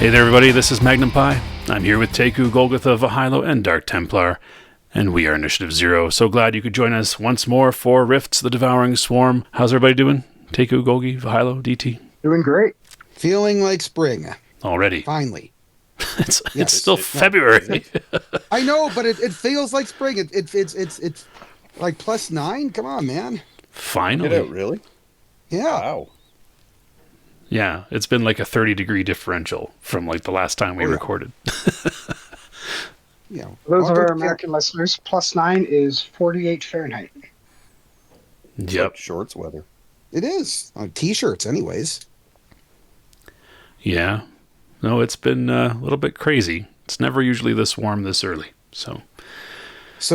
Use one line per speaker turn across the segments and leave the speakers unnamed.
Hey there everybody, this is Magnum Pi. I'm here with Teku, Golgotha, Vahilo, and Dark Templar, and we are Initiative Zero. So glad you could join us once more for Rifts, the Devouring Swarm. How's everybody doing? Teku, Golgi, Vahilo, DT?
Doing great.
Feeling like spring.
Already.
Finally.
It's still February.
I know, but it feels like spring. It's like +9. Come on, man.
Finally.
Get out, really?
Yeah.
Wow.
Yeah, it's been like a 30-degree differential from like the last time we recorded.
Yeah.
For those of our American listeners, +9 is 48 Fahrenheit.
It's
Yep.
like shorts weather.
It is. On T-shirts, anyways.
Yeah. No, it's been a little bit crazy. It's never usually this warm this early.
So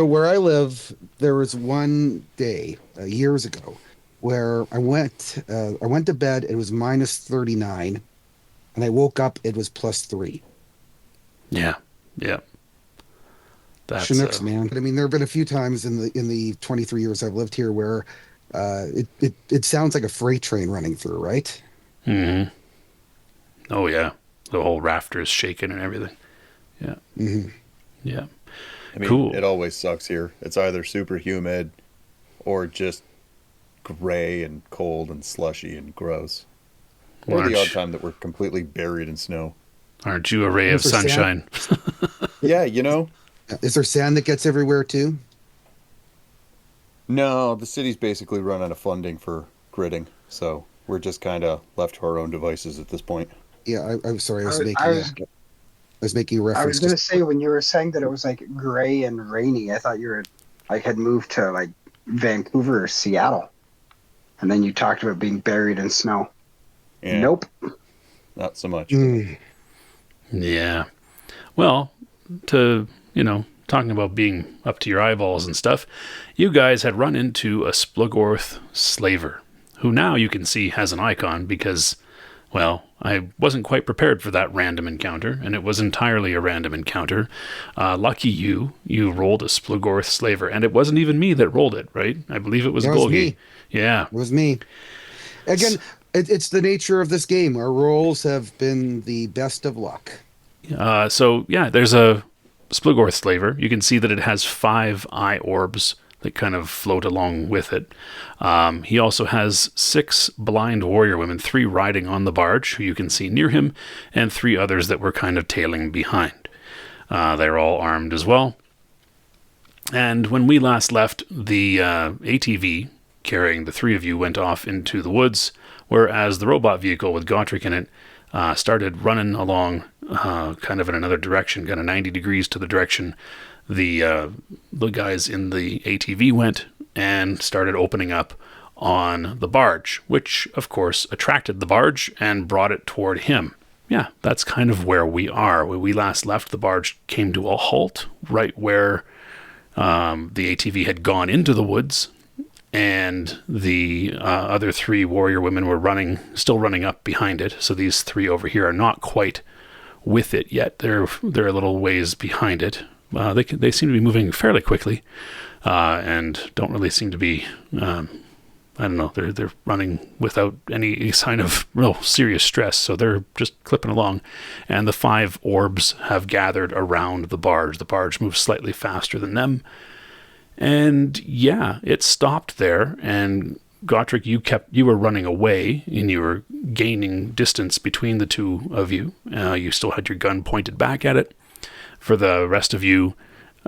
where I live, there was one day years ago where I went to bed. It was -39, and I woke up. It was +3.
Yeah. That's
Chinooks, man. But I mean, there have been a few times in the 23 years I've lived here where it sounds like a freight train running through, right?
Mm-hmm. Oh yeah, the whole rafters shaking and everything. Yeah.
Mm-hmm.
Yeah.
I mean,
Cool.
It always sucks here. It's either super humid or just gray and cold and slushy and gross. Or the odd time that we're completely buried in snow.
Aren't you a ray of sunshine?
Yeah, you know?
Is there sand that gets everywhere too?
No, the city's basically run out of funding for gridding, so we're just kind of left to our own devices at this point.
Yeah, I'm sorry. I was making a
I
reference.
was going to say, when you were saying that it was like gray and rainy, I thought you were like had moved to like Vancouver or Seattle. And then you talked about being buried in snow.
Yeah,
Nope.
not so much.
Yeah. Well, talking about being up to your eyeballs and stuff, you guys had run into a Splugorth Slaver, who now you can see has an icon because, well, I wasn't quite prepared for that random encounter, and it was entirely a random encounter. Lucky you rolled a Splugorth Slaver, and it wasn't even me that rolled it, right? I believe it was Golgi.
Me.
Yeah.
It was me. Again, it's the nature of this game. Our rolls have been the best of luck.
There's a Splugorth Slaver. You can see that it has 5 eye orbs that kind of float along with it. He also has 6 blind warrior women, 3 riding on the barge, who you can see near him, and 3 others that were kind of tailing behind. They're all armed as well. And when we last left, the ATV carrying the 3 of you went off into the woods, whereas the robot vehicle with Gotrich in it started running along kind of in another direction, kind of 90 degrees to the direction the guys in the ATV went, and started opening up on the barge, which of course attracted the barge and brought it toward him. Yeah, that's kind of where we are. When we last left, the barge came to a halt right where the ATV had gone into the woods, and the other 3 warrior women were still running up behind it. So these 3 over here are not quite with it yet. They're a little ways behind it. They seem to be moving fairly quickly, and don't really seem to be. I don't know. They're running without any sign of real serious stress, so they're just clipping along. And the 5 orbs have gathered around the barge. The barge moves slightly faster than them, and yeah, it stopped there. And Gotrich, you were running away, and you were gaining distance between the 2 of you. You still had your gun pointed back at it. For the rest of you,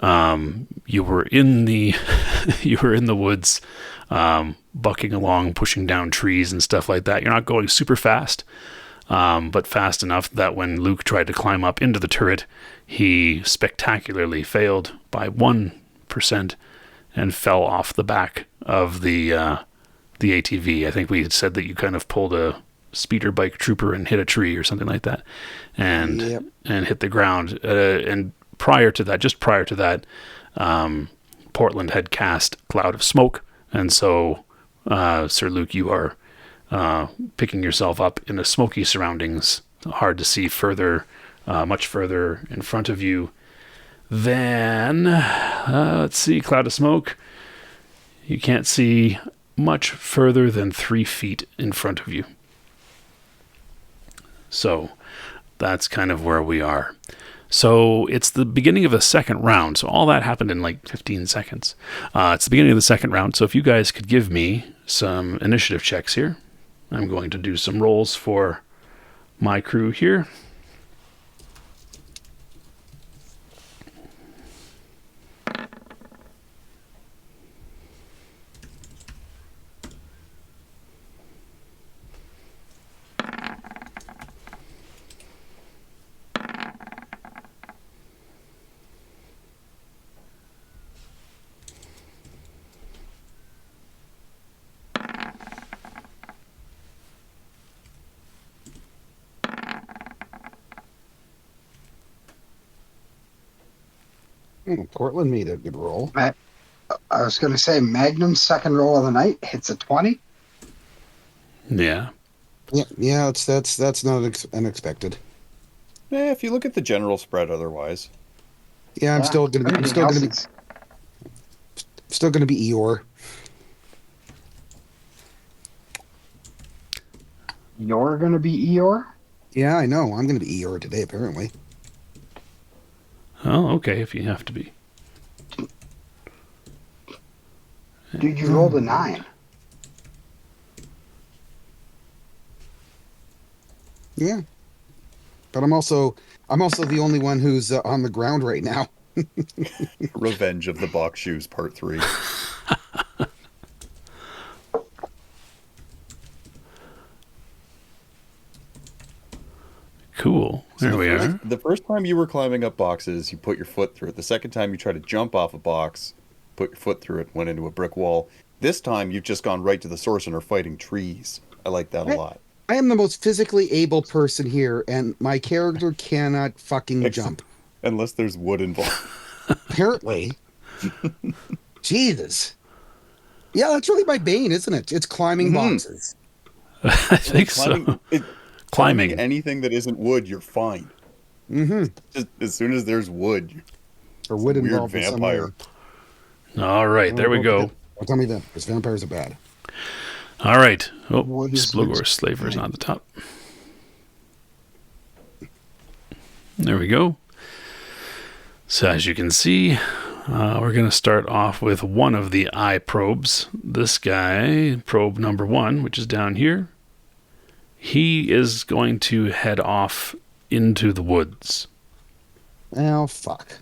you were in the woods, bucking along, pushing down trees and stuff like that. You're not going super fast, but fast enough that when Luke tried to climb up into the turret, he spectacularly failed by 1% and fell off the back of the ATV. I think we had said that you kind of pulled a speeder bike trooper and hit a tree or something like that, and hit the ground. And prior to that, Portland had cast Cloud of Smoke, and so Sir Luke, you are picking yourself up in the smoky surroundings. Hard to see much further in front of you than let's see, Cloud of Smoke. You can't see much further than 3 feet in front of you. So that's kind of where we are. So it's the beginning of the second round. So all that happened in like 15 seconds. It's the beginning of the second round. So if you guys could give me some initiative checks here, I'm going to do some rolls for my crew here.
Portland made a good roll.
I was going to say Magnum's second roll of the night hits a 20.
Yeah.
Yeah, that's not unexpected.
If you look at the general spread otherwise.
Yeah, I'm still gonna be Eeyore.
You're going to be Eeyore?
Yeah, I know. I'm gonna be Eeyore today, apparently.
Oh, okay, if you have to be.
Dude, you rolled a 9.
Yeah, but I'm also the only one who's on the ground right now.
Revenge of the Box Shoes Part 3.
Cool. There we are.
The first time you were climbing up boxes, you put your foot through it. The second time you tried to jump off a box, put your foot through it, went into a brick wall. This time you've just gone right to the source and are fighting trees. I like that a lot.
I am the most physically able person here, and my character cannot fucking jump.
Unless there's wood involved.
Apparently. Jesus. Yeah, that's really my bane, isn't it? It's climbing boxes.
I think so. Climbing
anything that isn't wood, you're fine.
Mm-hmm.
Just as soon as there's wood,
or wood
weird
involved
vampire.
All right, there we go.
Don't tell me that, because vampires are bad.
All right. Oh, Splugorth Slaver is on the top. There we go. So as you can see, we're going to start off with one of the eye probes. This guy, probe number 1, which is down here. He is going to head off into the woods.
Oh, fuck.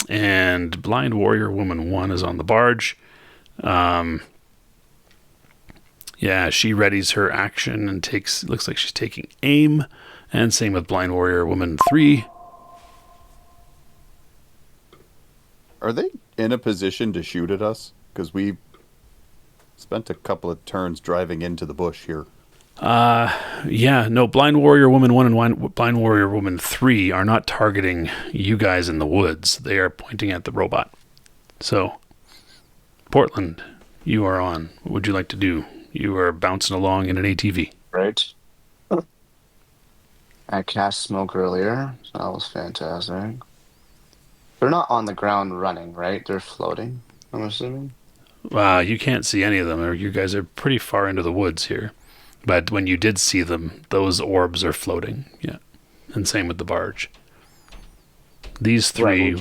And Blind Warrior Woman 1 is on the barge. Yeah, she readies her action and looks like she's taking aim. And same with Blind Warrior Woman 3.
Are they in a position to shoot at us? Because we spent a couple of turns driving into the bush here.
Yeah, no, Blind Warrior Woman 1 and Blind Warrior Woman 3 are not targeting you guys in the woods. They are pointing at the robot. So, Portland, you are on. What would you like to do? You are bouncing along in an ATV.
Right. I cast smoke earlier, so that was fantastic. They're not on the ground running, right? They're floating, I'm assuming.
You can't see any of them. Or you guys are pretty far into the woods here. But when you did see them, those orbs are floating. Yeah. And same with the barge. These three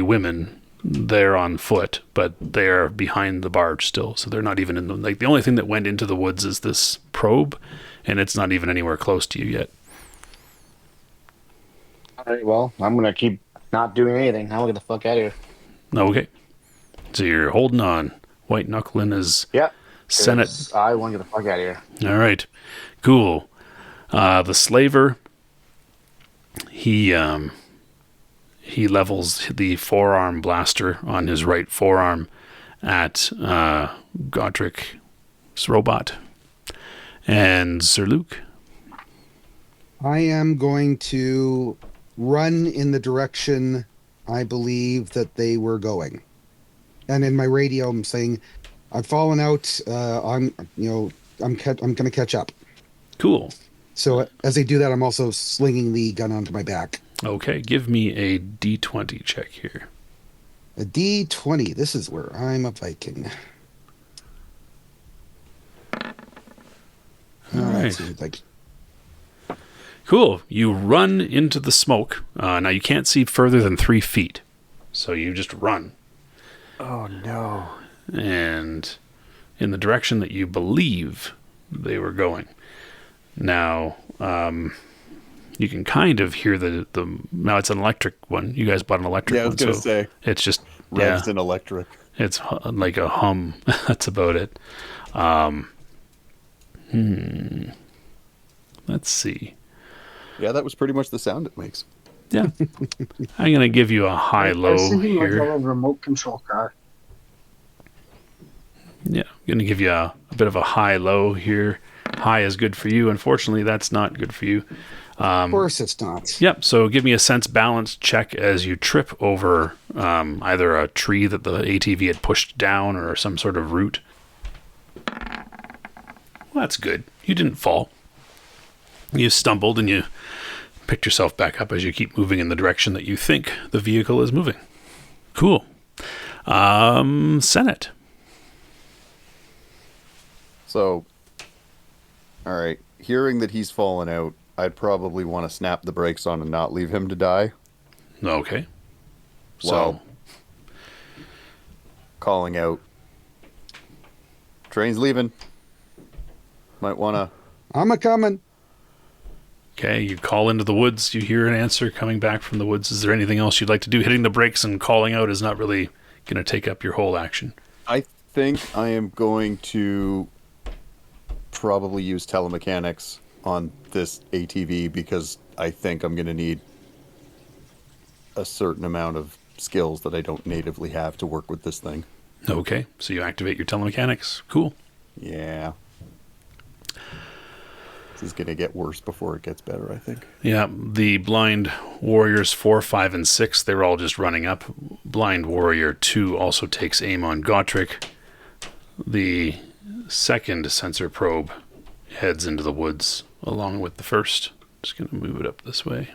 women, they're on foot, but they're behind the barge still. So they're not even in the... Like, the only thing that went into the woods is this probe, and it's not even anywhere close to you yet.
All right, well, I'm going to keep not doing anything. I'm going to get the fuck out of here.
Okay. So you're holding on. White knuckling is...
Yep.
Senate.
I want to get the fuck out of here.
All right. Cool. The slaver, he levels the forearm blaster on his right forearm at Gotrich's robot. And Sir Luke?
I am going to run in the direction I believe that they were going. And in my radio, I'm saying, I've fallen out. I'm going to catch up.
Cool.
So as I do that, I'm also slinging the gun onto my back.
Okay, give me a D20 check here.
A D20. This is where I'm a Viking.
All right.
Like
Cool. You run into the smoke. Now you can't see further than 3 feet. So you just run.
Oh no.
And in the direction that you believe they were going. Now, you can kind of hear the now it's an electric one. You guys bought an electric one.
Yeah, I was going to say.
It's just
Revs and electric.
It's like a hum. That's about it. Let's see.
Yeah, that was pretty much the sound it makes.
Yeah. I'm going to give you a
I
high-low
was thinking like a
here.
little remote control car.
Yeah, I'm going to give you a bit of a high-low here. High is good for you. Unfortunately, that's not good for you.
Of course it's not.
Yep, so give me a sense balance check as you trip over either a tree that the ATV had pushed down or some sort of root. Well, that's good. You didn't fall. You stumbled and you picked yourself back up as you keep moving in the direction that you think the vehicle is moving. Cool. Senate.
So, all right. Hearing that he's fallen out, I'd probably want to snap the brakes on and not leave him to die.
Okay. So,
Well, calling out. Train's leaving. Might want to.
I'm a-coming.
okay, you call into the woods. You hear an answer coming back from the woods. Is there anything else you'd like to do? Hitting the brakes and calling out is not really going to take up your whole action.
I think I am going to probably use telemechanics on this ATV because I think I'm going to need a certain amount of skills that I don't natively have to work with this thing.
Okay, so you activate your telemechanics. Cool.
Yeah. This is going to get worse before it gets better, I think.
Yeah, the blind warriors 4, 5, and 6, they were all just running up. Blind warrior 2 also takes aim on Gotrich. The second sensor probe heads into the woods along with the first. Just going to move it up this way.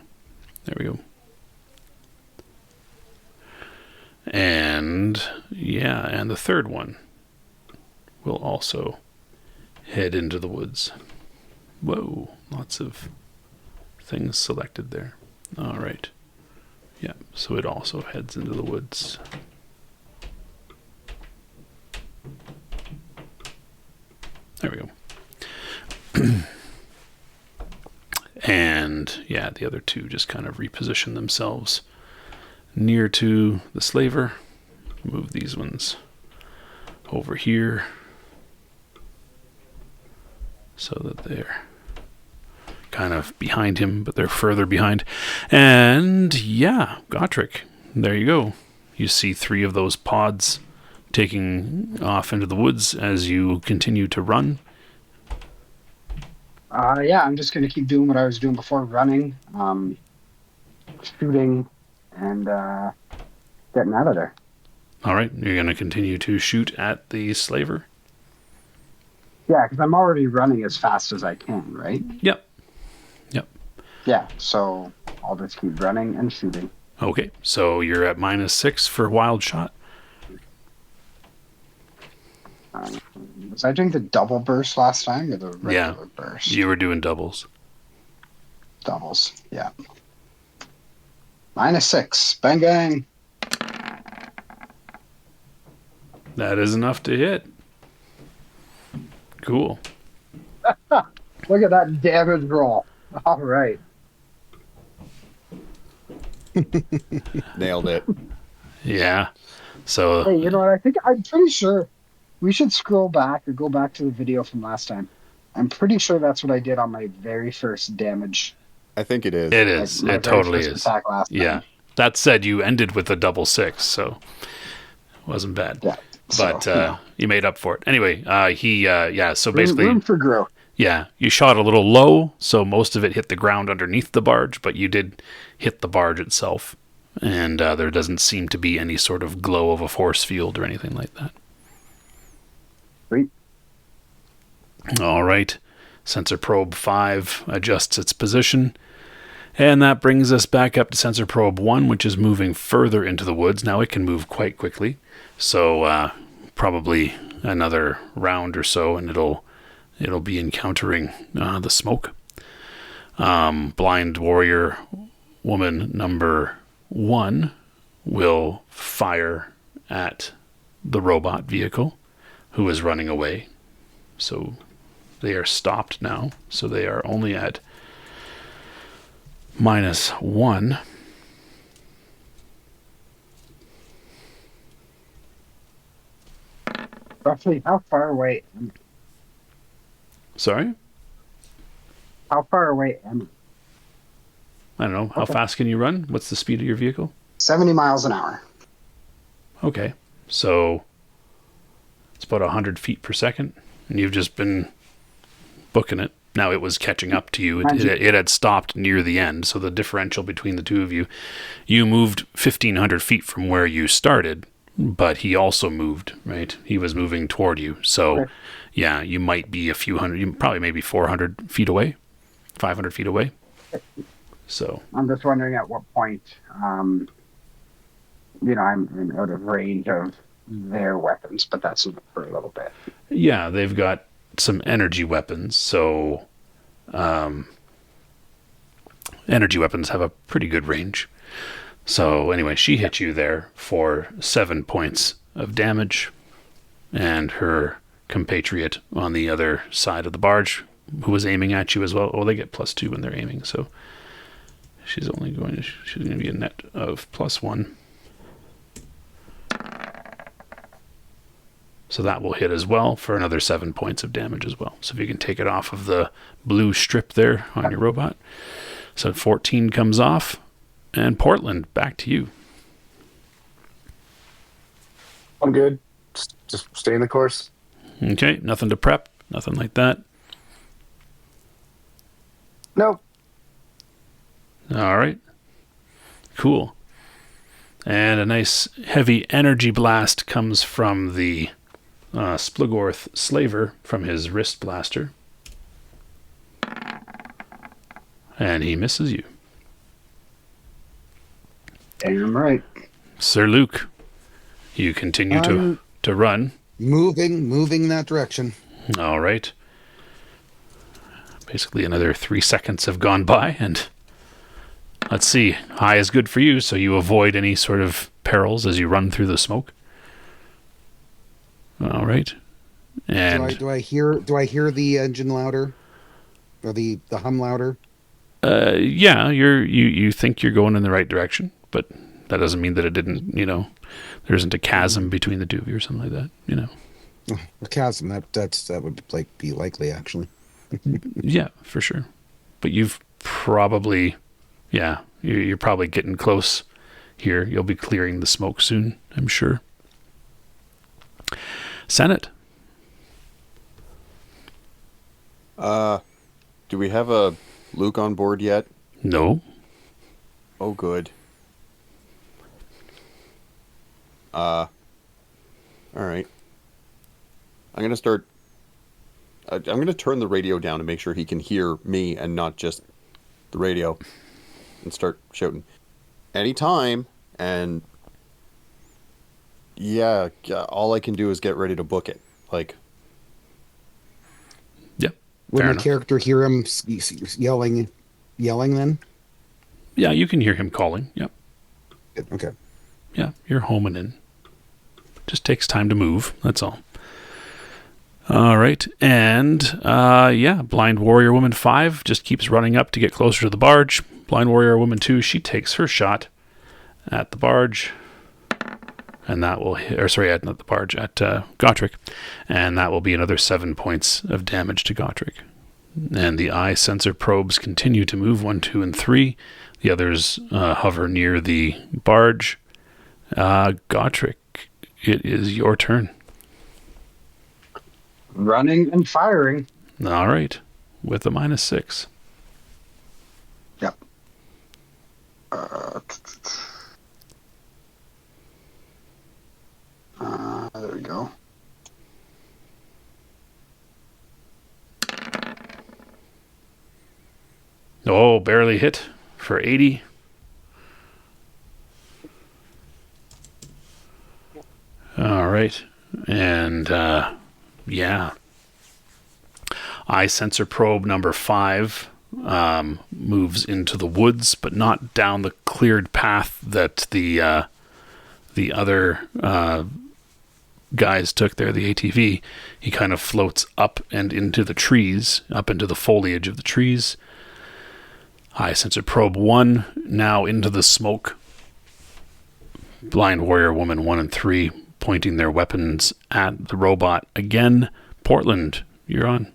There we go. And yeah, and the third one will also head into the woods. Whoa, lots of things selected there. All right. Yeah, so it also heads into the woods. There we go. And yeah, the other two just kind of reposition themselves near to the slaver. Move these ones over here so that they're kind of behind him, but they're further behind. And yeah, Gotrich, there you go. You see 3 of those pods taking off into the woods as you continue to run.
Yeah, I'm just going to keep doing what I was doing before, running, shooting, and getting out of there.
All right, you're going to continue to shoot at the slaver?
Yeah, because I'm already running as fast as I can, right?
Yep.
Yeah, so I'll just keep running and shooting.
Okay, so you're at -6 for wild shot.
Was I doing the double burst last time or the regular burst?
You were doing doubles.
Doubles, yeah. -6. Bang, bang.
That is enough to hit. Cool.
Look at that damage roll. All right.
Nailed it.
Yeah. So
Hey, you know what? I'm pretty sure we should scroll back or go back to the video from last time. I'm pretty sure that's what I did on my very first damage.
I think it is.
it is.
My
It
very
totally
first
is.
attack last
Yeah.
time.
That said, you ended with a double 6, so it wasn't bad.
Yeah.
But
So,
you made up for it. Anyway, so
room,
basically,
room for growth.
yeah, you shot a little low, so most of it hit the ground underneath the barge, but you did hit the barge itself. And there doesn't seem to be any sort of glow of a force field or anything like that.
Sweet.
All right. Sensor probe 5 adjusts its position. And that brings us back up to sensor probe 1, which is moving further into the woods. Now it can move quite quickly. So probably another round or so, and it'll be encountering the smoke. Blind warrior woman number 1 will fire at the robot vehicle who is running away. So they are stopped now. So they are only at -1.
Roughly, how far away?
Sorry?
How far away am
I don't know. How fast can you run? What's the speed of your vehicle?
70 miles an hour.
Okay. So it's about 100 feet per second. And you've just been booking it. Now it was catching up to you. It had stopped near the end. So the differential between the two of you, you moved 1,500 feet from where you started, but he also moved, right? He was moving toward you. So,
Okay.
yeah, you might be a few hundred, probably maybe 400 feet away, 500 feet away. So,
I'm just wondering at what point, I'm out of range of their weapons, but that's not for a little bit.
yeah, they've got some energy weapons. So, energy weapons have a pretty good range. So anyway, she hit you there for 7 points of damage, and her compatriot on the other side of the barge, who was aiming at you as well. Oh, they get +2 when they're aiming, so she's going to be a net of +1. So that will hit as well for another 7 points of damage as well. So if you can take it off of the blue strip there on your robot. So 14 comes off. And Portland, back to you.
I'm good. Just stay in the course.
Okay, nothing to prep, nothing like that.
Nope.
All right. Cool. And a nice heavy energy blast comes from the Splugorth Slaver from his wrist blaster. And he misses you.
Damn right.
Sir Luke, you continue to run.
Moving in that direction.
All right. Basically another 3 seconds have gone by, and let's see. High is good for you, so you avoid any sort of perils as you run through the smoke. All right. And
Do I hear the engine louder? Or the hum louder?
yeah, you think you're going in the right direction, but that doesn't mean that it didn't, there isn't a chasm between the two of you or something like that,
Oh, a chasm, that would be likely, actually.
Yeah, for sure. But you've probably, you're probably getting close here. You'll be clearing the smoke soon, I'm sure. Senate.
Do we have a Luke on board yet?
No.
Oh, good. All right. I'm going to start... I'm going to turn the radio down to make sure he can hear me and not just the radio, and start shouting, anytime, and yeah, all I can do is get ready to book it. Like,
Yep.
Would my
enough.
character hear him yelling then?
Yeah, you can hear him calling. Yep.
Okay.
Yeah, you're homing in. Just takes time to move. That's all. All right. And, Blind Warrior Woman 5 just keeps running up to get closer to the barge. Blind Warrior Woman 2, she takes her shot at the barge. And that will hit, not the barge, at Gotrich. And that will be another 7 points of damage to Gotrich. And the eye sensor probes continue to move, 1, 2, and 3. The others hover near the barge. Gotrich, it is your turn.
Running and firing.
All right. With a -6.
Yep. There we go.
Oh, barely hit for 80. All right. And, eye sensor probe number 5 moves into the woods, but not down the cleared path that the other guys took there, the ATV. He kind of floats up and into the trees, up into the foliage of the trees. High sensor probe 1, now into the smoke. Blind warrior woman 1 and 3 pointing their weapons at the robot again. Portland, you're on.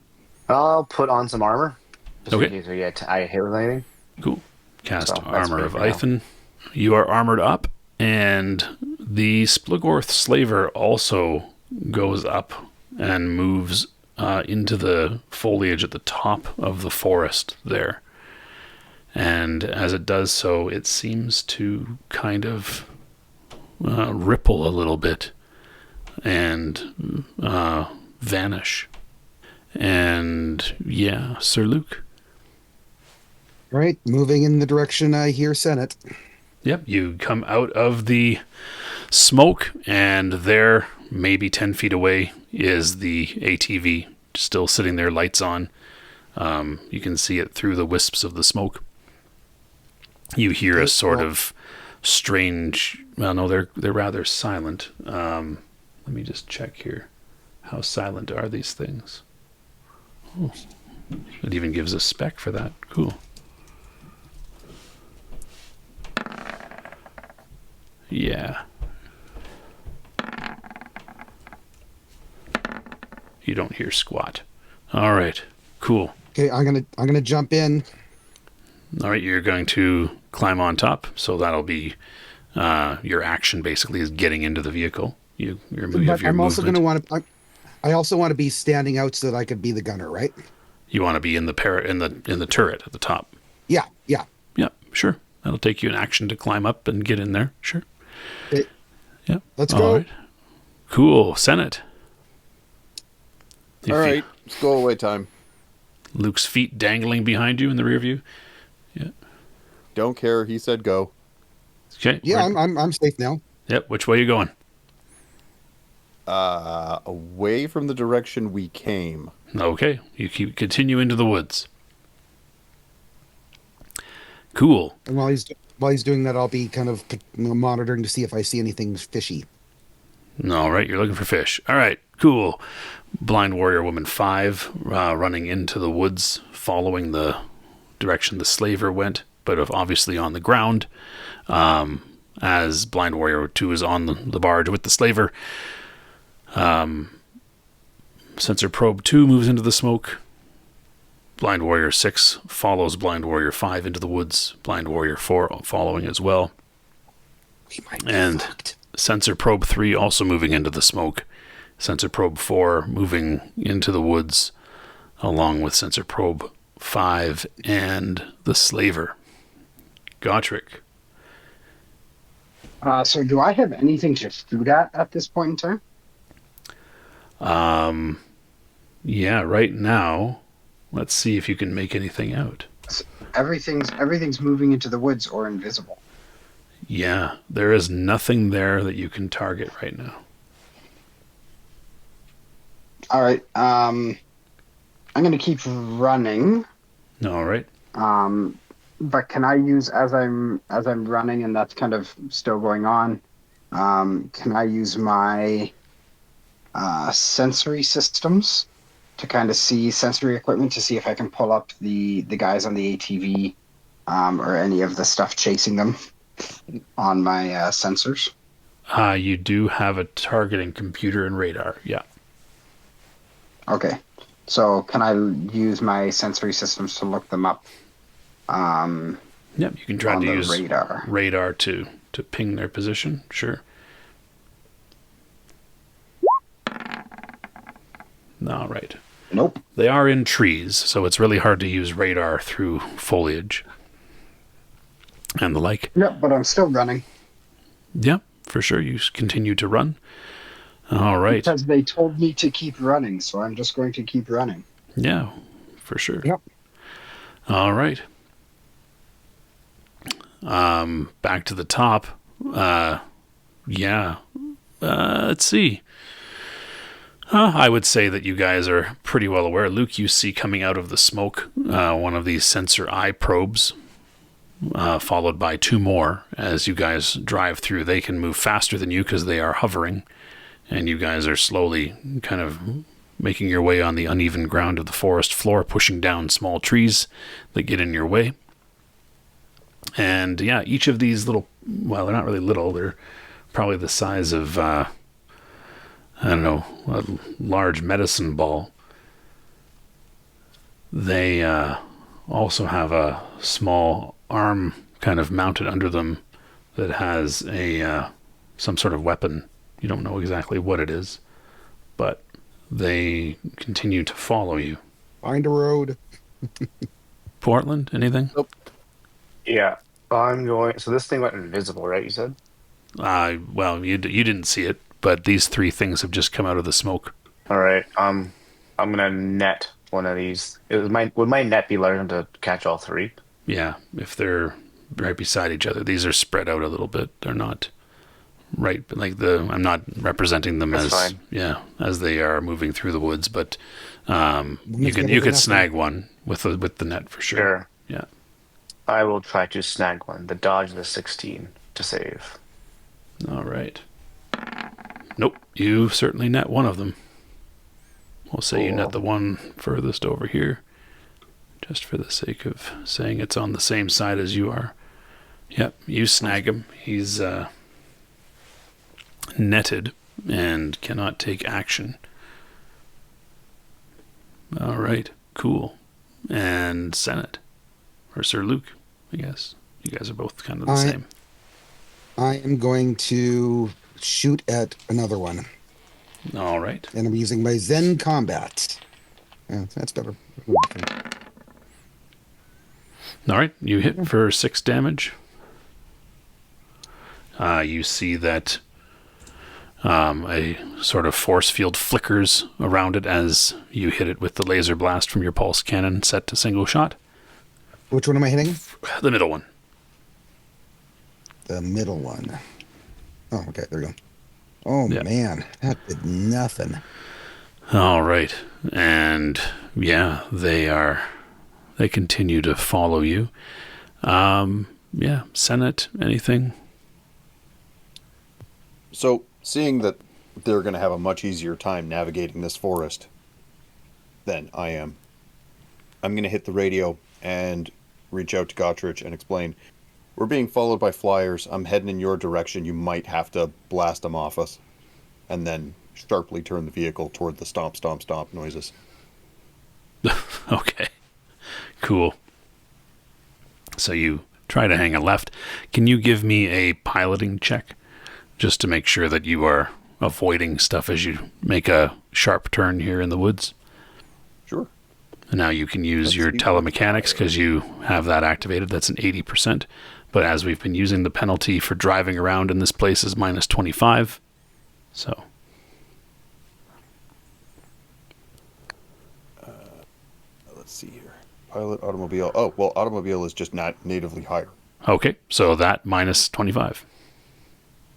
I'll put on some armor. Just
Okay.
in case we get I hit relating.
Cool. Cast
So, that's
Armor
good
of
for now.
Ithan. You are armored up, and the Splugorth Slaver also goes up and moves into the foliage at the top of the forest there. And as it does so, it seems to kind of ripple a little bit and vanish. And yeah, Sir Luke.
Right, moving in the direction I hear Senate.
Yep, you come out of the smoke, and there, maybe 10 feet away, is the ATV, still sitting there, lights on. You can see it through the wisps of the smoke. You hear a sort of strange... Well, no, they're rather silent. Let me just check here. How silent are these things? Oh, it even gives a spec for that. Cool. Yeah. You don't hear squat. All right. Cool.
Okay, I'm gonna jump in.
All right, you're going to climb on top, so that'll be your action. Basically, is getting into the vehicle. You have
But
your
I'm also
movement.
going to want to. I also want to be standing out so that I could be the gunner, right?
You want to be in the in the turret at the top.
Yeah, yeah.
Yeah, sure. That'll take you an action to climb up and get in there. Sure.
Okay,
Yeah.
let's
All
go.
right. Cool. Senate.
All right, it's go away time.
Luke's feet dangling behind you in the rear view.
Don't care. He said go.
Okay.
Yeah, I'm safe now.
Yep. Which way are you going?
Away from the direction we came.
Okay. You continue into the woods. Cool.
And while he's doing that, I'll be kind of monitoring to see if I see anything fishy.
All right. You're looking for fish. All right. Cool. Blind warrior woman 5 running into the woods, following the direction the slaver went, but obviously on the ground. As blind warrior 2 is on the barge with the slaver. Sensor probe 2 moves into the smoke. Blind warrior 6 follows blind warrior 5 into the woods. Blind warrior 4 following as well.
We might be
And
fucked.
sensor probe 3 also moving into the smoke. Sensor probe 4 moving into the woods, along with sensor probe 5 and the slaver. Gotrich.
So do I have anything to shoot at this point in time?
Yeah, right now, let's see if you can make anything out.
Everything's moving into the woods or invisible.
Yeah, there is nothing there that you can target right now.
All right. I'm going to keep running.
All right.
But can I use as I'm running and that's kind of still going on? Can I use my sensory systems to kind of see sensory equipment to see if I can pull up the guys on the ATV or any of the stuff chasing them on my sensors?
You do have a targeting computer and radar. Yeah.
Okay. So can I use my sensory systems to look them up?
Yep. You can try
On
to
the
use
radar
to ping their position. Sure. All right.
Nope.
They are in trees, so it's really hard to use radar through foliage and the like.
Yep, but I'm still running.
Yeah, for sure. You continue to run. All right.
Because they told me to keep running, so I'm just going to keep running.
Yeah, for sure.
Yep.
All right. Back to the top. Yeah. Let's see. I would say that you guys are pretty well aware. Luke, you see coming out of the smoke one of these sensor eye probes, followed by two more. As you guys drive through, they can move faster than you because they are hovering, and you guys are slowly kind of making your way on the uneven ground of the forest floor, pushing down small trees that get in your way. And yeah, each of these little, well, they're not really little, they're probably the size of, I don't know, a large medicine ball. They also have a small arm kind of mounted under them that has a some sort of weapon. You don't know exactly what it is, but they continue to follow you.
Find a road.
Portland, anything?
Nope.
Yeah. I'm going. So this thing went invisible, right? You said.
Well, you didn't see it, but these three things have just come out of the smoke.
All right. I'm gonna net one of these. Would my net be large enough to catch all three?
Yeah, if they're right beside each other. These are spread out a little bit. They're not right, but I'm not representing them
That's
as
fine.
as they are moving through the woods, but you could snag one with the net for sure.
Sure.
Yeah.
I will try to snag one. The dodge the 16 to save.
All right. Nope, you certainly net one of them. We'll say you net the one furthest over here, just for the sake of saying it's on the same side as you are. Yep, you snag him. He's netted and cannot take action. All right, cool. And Senate, or Sir Luke, I guess. You guys are both kind of the same.
I am going to shoot at another one.
All right.
And I'm using my Zen combat. Yeah, that's better.
All right, you hit for 6 damage. You see that a sort of force field flickers around it as you hit it with the laser blast from your pulse cannon set to single shot.
Which one am I hitting?
The middle one.
The middle one. Oh, okay, there we go. Oh,
Yeah.
man, that did nothing.
All right. And yeah, they continue to follow you. Yeah, Senate, anything?
So, seeing that they're going to have a much easier time navigating this forest than I am, I'm going to hit the radio and reach out to Gotrich and explain, we're being followed by flyers. I'm heading in your direction. You might have to blast them off us. And then sharply turn the vehicle toward the stomp, stomp, stomp noises.
Okay. Cool. So you try to hang a left. Can you give me a piloting check? Just to make sure that you are avoiding stuff as you make a sharp turn here in the woods.
Sure.
And now you can use
Let's
your
see.
telemechanics because you have that activated. That's an 80%. But as we've been using, the penalty for driving around in this place is minus 25. So.
Let's see here. Pilot, automobile. Oh, well, automobile is just not natively higher.
Okay, so that minus 25.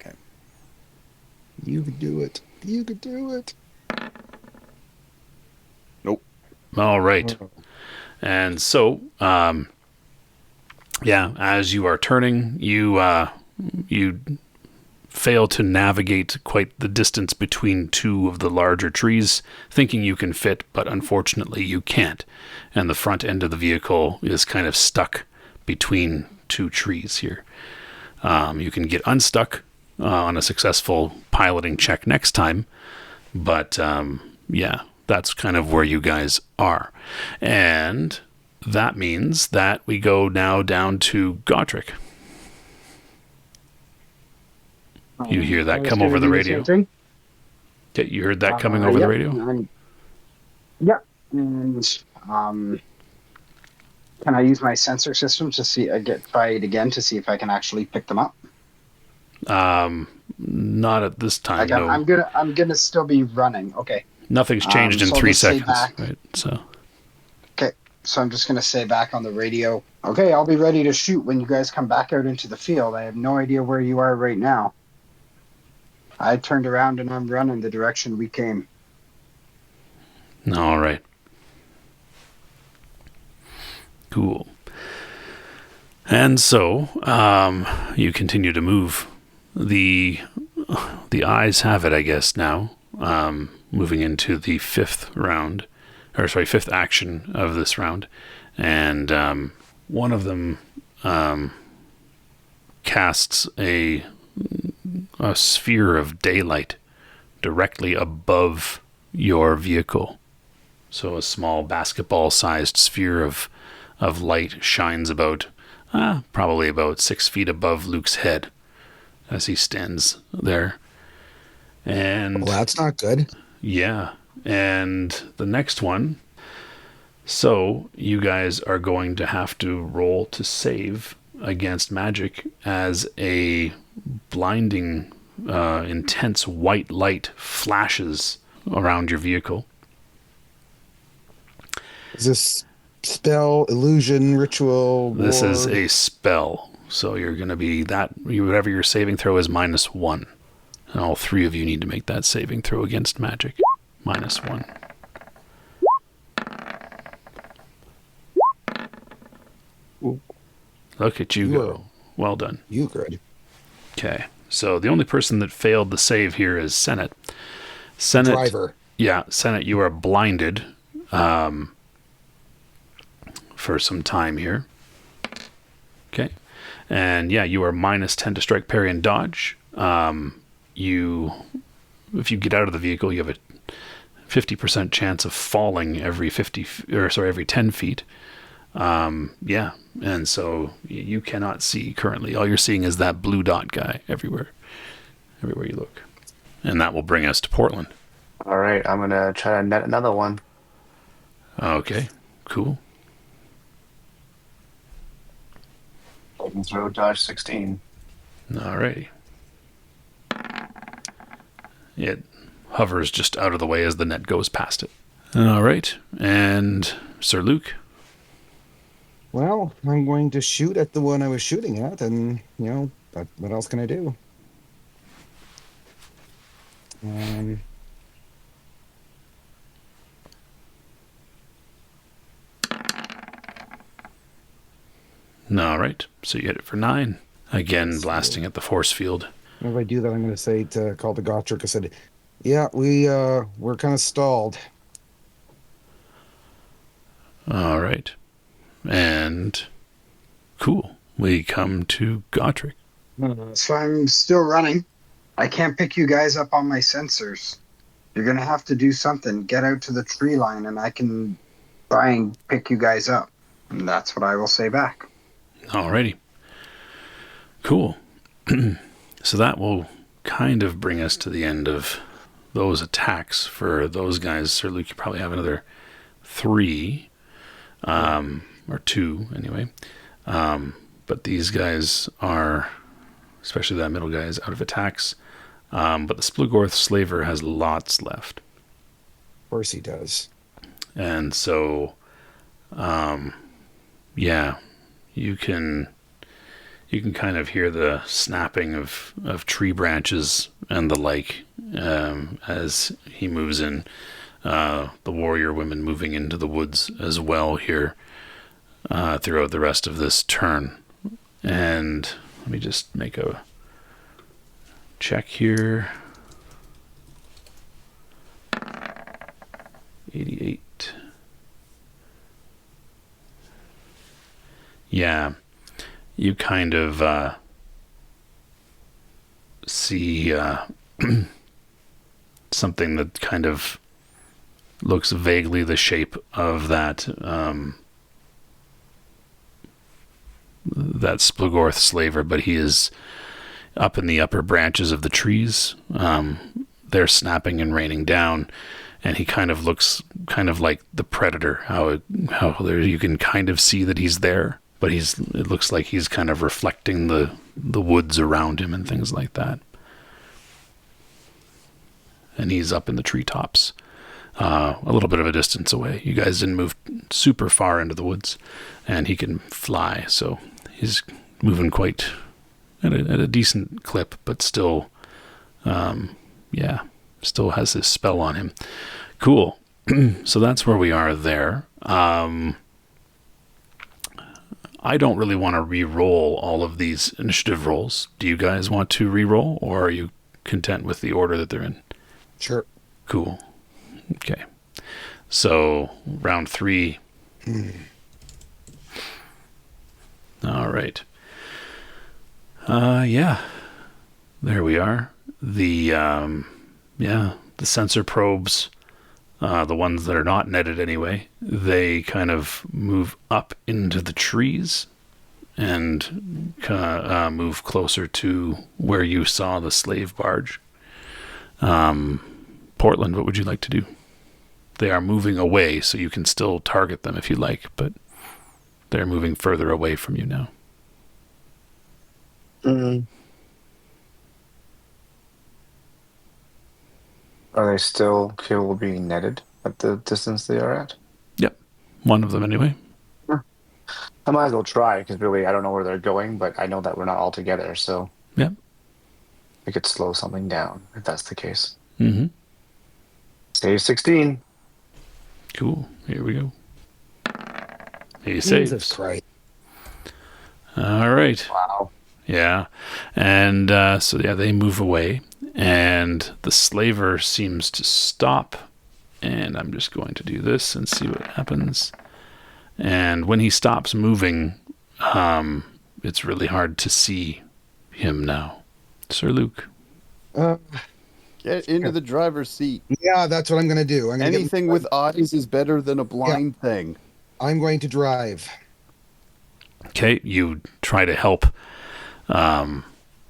Okay.
You could do it. You could do it.
Nope.
All right. And so, yeah, as you are turning, you fail to navigate quite the distance between two of the larger trees, thinking you can fit, but unfortunately you can't. And the front end of the vehicle is kind of stuck between two trees here. You can get unstuck on a successful piloting check next time, but yeah, that's kind of where you guys are. And that means that we go now down to Gotrich. You hear that come over the radio? Okay, you heard that coming over the radio?
Yeah. And can I use my sensor system to see? Try it again to see if I can actually pick them up.
Not at this time. No.
I'm gonna still be running. Okay.
Nothing's changed in
so
3
let's say
seconds,
back.
right? So.
Okay. So I'm just gonna say back on the radio. Okay, I'll be ready to shoot when you guys come back out into the field. I have no idea where you are right now. I turned around and I'm running the direction we came.
All right. Cool. And so, you continue to move. The eyes have it, I guess, now. Moving into the fifth action of this round. And one of them casts a sphere of daylight directly above your vehicle. So a small basketball-sized sphere of light shines probably about 6 feet above Luke's head as he stands there. And
Well, that's not good.
yeah. And the next one. So you guys are going to have to roll to save against magic as a blinding, intense white light flashes around your vehicle.
Is this spell, illusion, ritual?
This is
ward?
a spell. So you're going to be whatever your saving throw is -1. And all three of you need to make that saving throw against magic. -1.
Ooh.
Look at you go. Well done.
You good.
Okay. So the only person that failed the save here is Senate. Senate.
Driver.
Yeah, Senate, you are blinded for some time here. Okay. And yeah, you are -10 to strike, parry, and dodge. If you get out of the vehicle, you have a 50% chance of falling every 10 feet. Yeah. And so you cannot see currently. All you're seeing is that blue dot guy everywhere you look. And that will bring us to Portland.
All right, I'm gonna try to net another one.
Okay, cool.
I can throw dodge 16.
Alrighty. It hovers just out of the way as the net goes past it. All right, and Sir Luke.
Well, I'm going to shoot at the one I was shooting at, and, what else can I do?
All right, so you hit it for 9. Again, blasting at the force field.
If I do that, I'm going to say to call the Gotrich. I said, yeah, we're kind of stalled.
All right. And cool. We come to Gotrich.
So I'm still running. I can't pick you guys up on my sensors. You're going to have to do something. Get out to the tree line and I can try and pick you guys up. And that's what I will say back.
Alrighty. Cool. So that will kind of bring us to the end of those attacks for those guys. Sir Luke, you probably have another 3. Or 2 anyway. But these guys are, especially that middle guy, is out of attacks. But the Splugorth Slaver has lots left.
Of course he does.
And so, yeah, you can kind of hear the snapping of tree branches and the like as he moves in. The warrior women moving into the woods as well here throughout the rest of this turn. And let me just make a check here. 88. Yeah, you kind of see something that kind of looks vaguely the shape of that Splugorth Slaver, but he is up in the upper branches of the trees. They're snapping and raining down, and he kind of looks kind of like the Predator. How there you can kind of see that he's there, but it looks like he's kind of reflecting the woods around him and things like that. And he's up in the treetops, a little bit of a distance away. You guys didn't move super far into the woods, and he can fly, so he's moving quite at a decent clip, but still, still has his spell on him. Cool. So that's where we are there. I don't really want to re-roll all of these initiative rolls. Do you guys want to re-roll, or are you content with the order that they're in?
Sure.
Cool. Okay. So, round 3. All right. Yeah. There we are. The sensor probes, the ones that are not netted anyway, they kind of move up into the trees and move closer to where you saw the slave barge. Portland, what would you like to do? They are moving away, so you can still target them if you like, but they're moving further away from you now.
Are they still capable of being netted at the distance they are at?
Yep. One of them anyway.
I might as well try, because really I don't know where they're going, but I know that we're not all together, so
Yep.
we could slow something down if that's the case.
Mm-hmm.
Save 16.
Cool. Here we go. He
Jesus
saves.
Christ.
All right.
Wow.
Yeah. And so they move away, and the slaver seems to stop. And I'm just going to do this and see what happens. And when he stops moving, it's really hard to see him now. Sir Luke.
Get into the driver's seat.
Yeah, that's what I'm going to do.
Anything with eyes is better than a blind thing.
I'm going to drive.
Okay, you try to help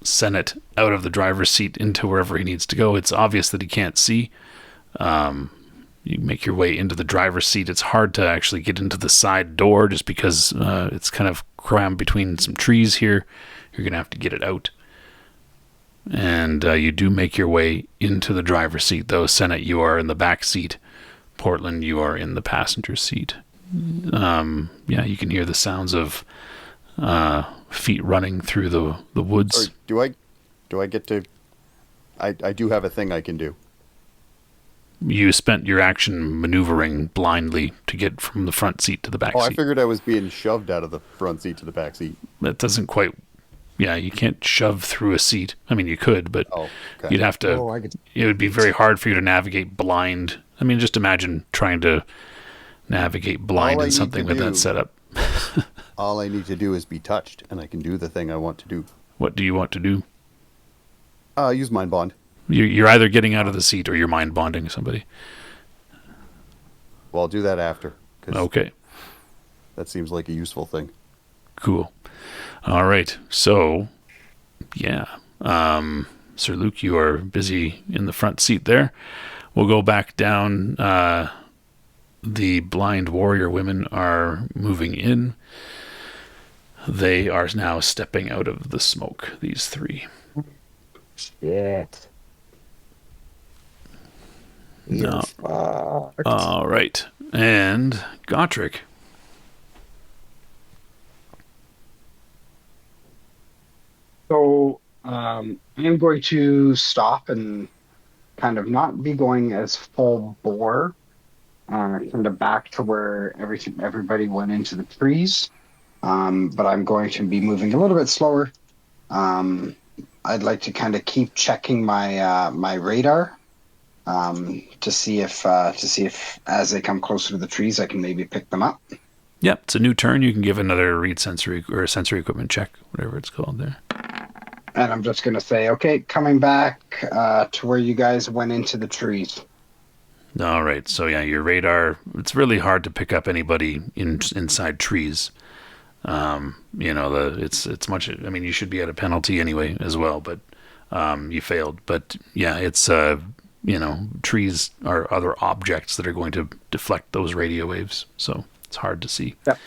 Senate out of the driver's seat into wherever he needs to go. It's obvious that he can't see. You make your way into the driver's seat. It's hard to actually get into the side door just because it's kind of crammed between some trees here. You're going to have to get it out. And you do make your way into the driver's seat, though. Senate, you are in the back seat. Portland, you are in the passenger seat. Yeah, you can hear the sounds of feet running through the woods.
Or do I get to... I do have a thing I can do.
You spent your action maneuvering blindly to get from the front seat to the back seat.
I figured I was being shoved out of the front seat to the back seat.
That doesn't quite... Yeah, you can't shove through a seat. I mean, you could, but you'd have to... It would be very hard for you to navigate blind. I mean, just imagine trying to navigate blind in something with that setup.
All I need to do is be touched, and I can do the thing I want to do.
What do you want to do?
Use mind bond.
You're either getting out of the seat or you're mind bonding somebody.
Well, I'll do that after.
Okay.
That seems like a useful thing.
Cool. All right. So, yeah. Sir Luke, you are busy in the front seat there. We'll go back down. The blind warrior women are moving in. They are now stepping out of the smoke, these 3.
Shit.
No. All right. And Gotrich.
So I'm going to stop and kind of not be going as full bore, kind of back to where everybody went into the trees. But I'm going to be moving a little bit slower. I'd like to kind of keep checking my my radar to see if as they come closer to the trees, I can maybe pick them up.
Yep, it's a new turn. You can give another read sensory or sensory equipment check, whatever it's called there.
And I'm just going to say, okay, coming back to where you guys went into the trees.
All right. So yeah, your radar. It's really hard to pick up anybody inside trees. It's much. I mean, you should be at a penalty anyway as well, but you failed. But yeah, it's trees are other objects that are going to deflect those radio waves, so it's hard to see.
Yep.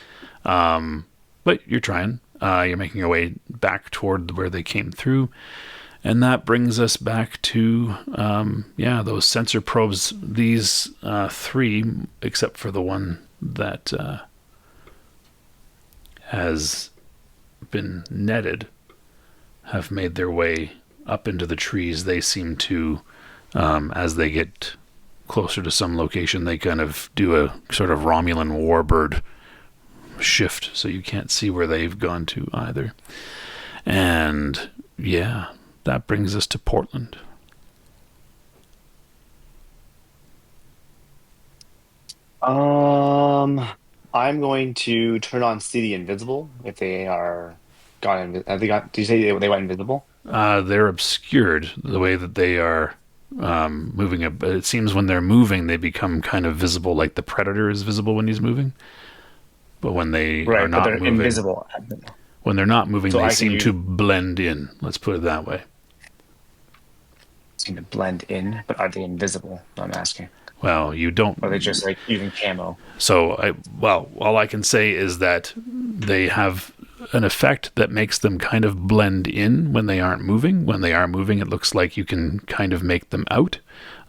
But you're trying. You're making your way back toward where they came through. And that brings us back to, those sensor probes. These 3, except for the one that has been netted, have made their way up into the trees. They seem to, as they get closer to some location, they kind of do a sort of Romulan warbird shift, so you can't see where they've gone to either. And yeah, that brings us to Portland.
I'm going to turn on See the Invisible if they are gone. Have they got? Did you say they went invisible?
They're obscured the way that they are moving. It seems when they're moving, they become kind of visible, like the predator is visible when he's moving. But when they are
Right, but
not
they're
moving,
invisible.
when they're not moving,
So
they
I can
seem
use
to blend in. Let's put it that way.
seem to blend in, but are they invisible? I'm asking.
Well, you
Or are they
don't.
just like using camo?
Well, all I can say is that they have an effect that makes them kind of blend in when they aren't moving. When they are moving, it looks like you can kind of make them out,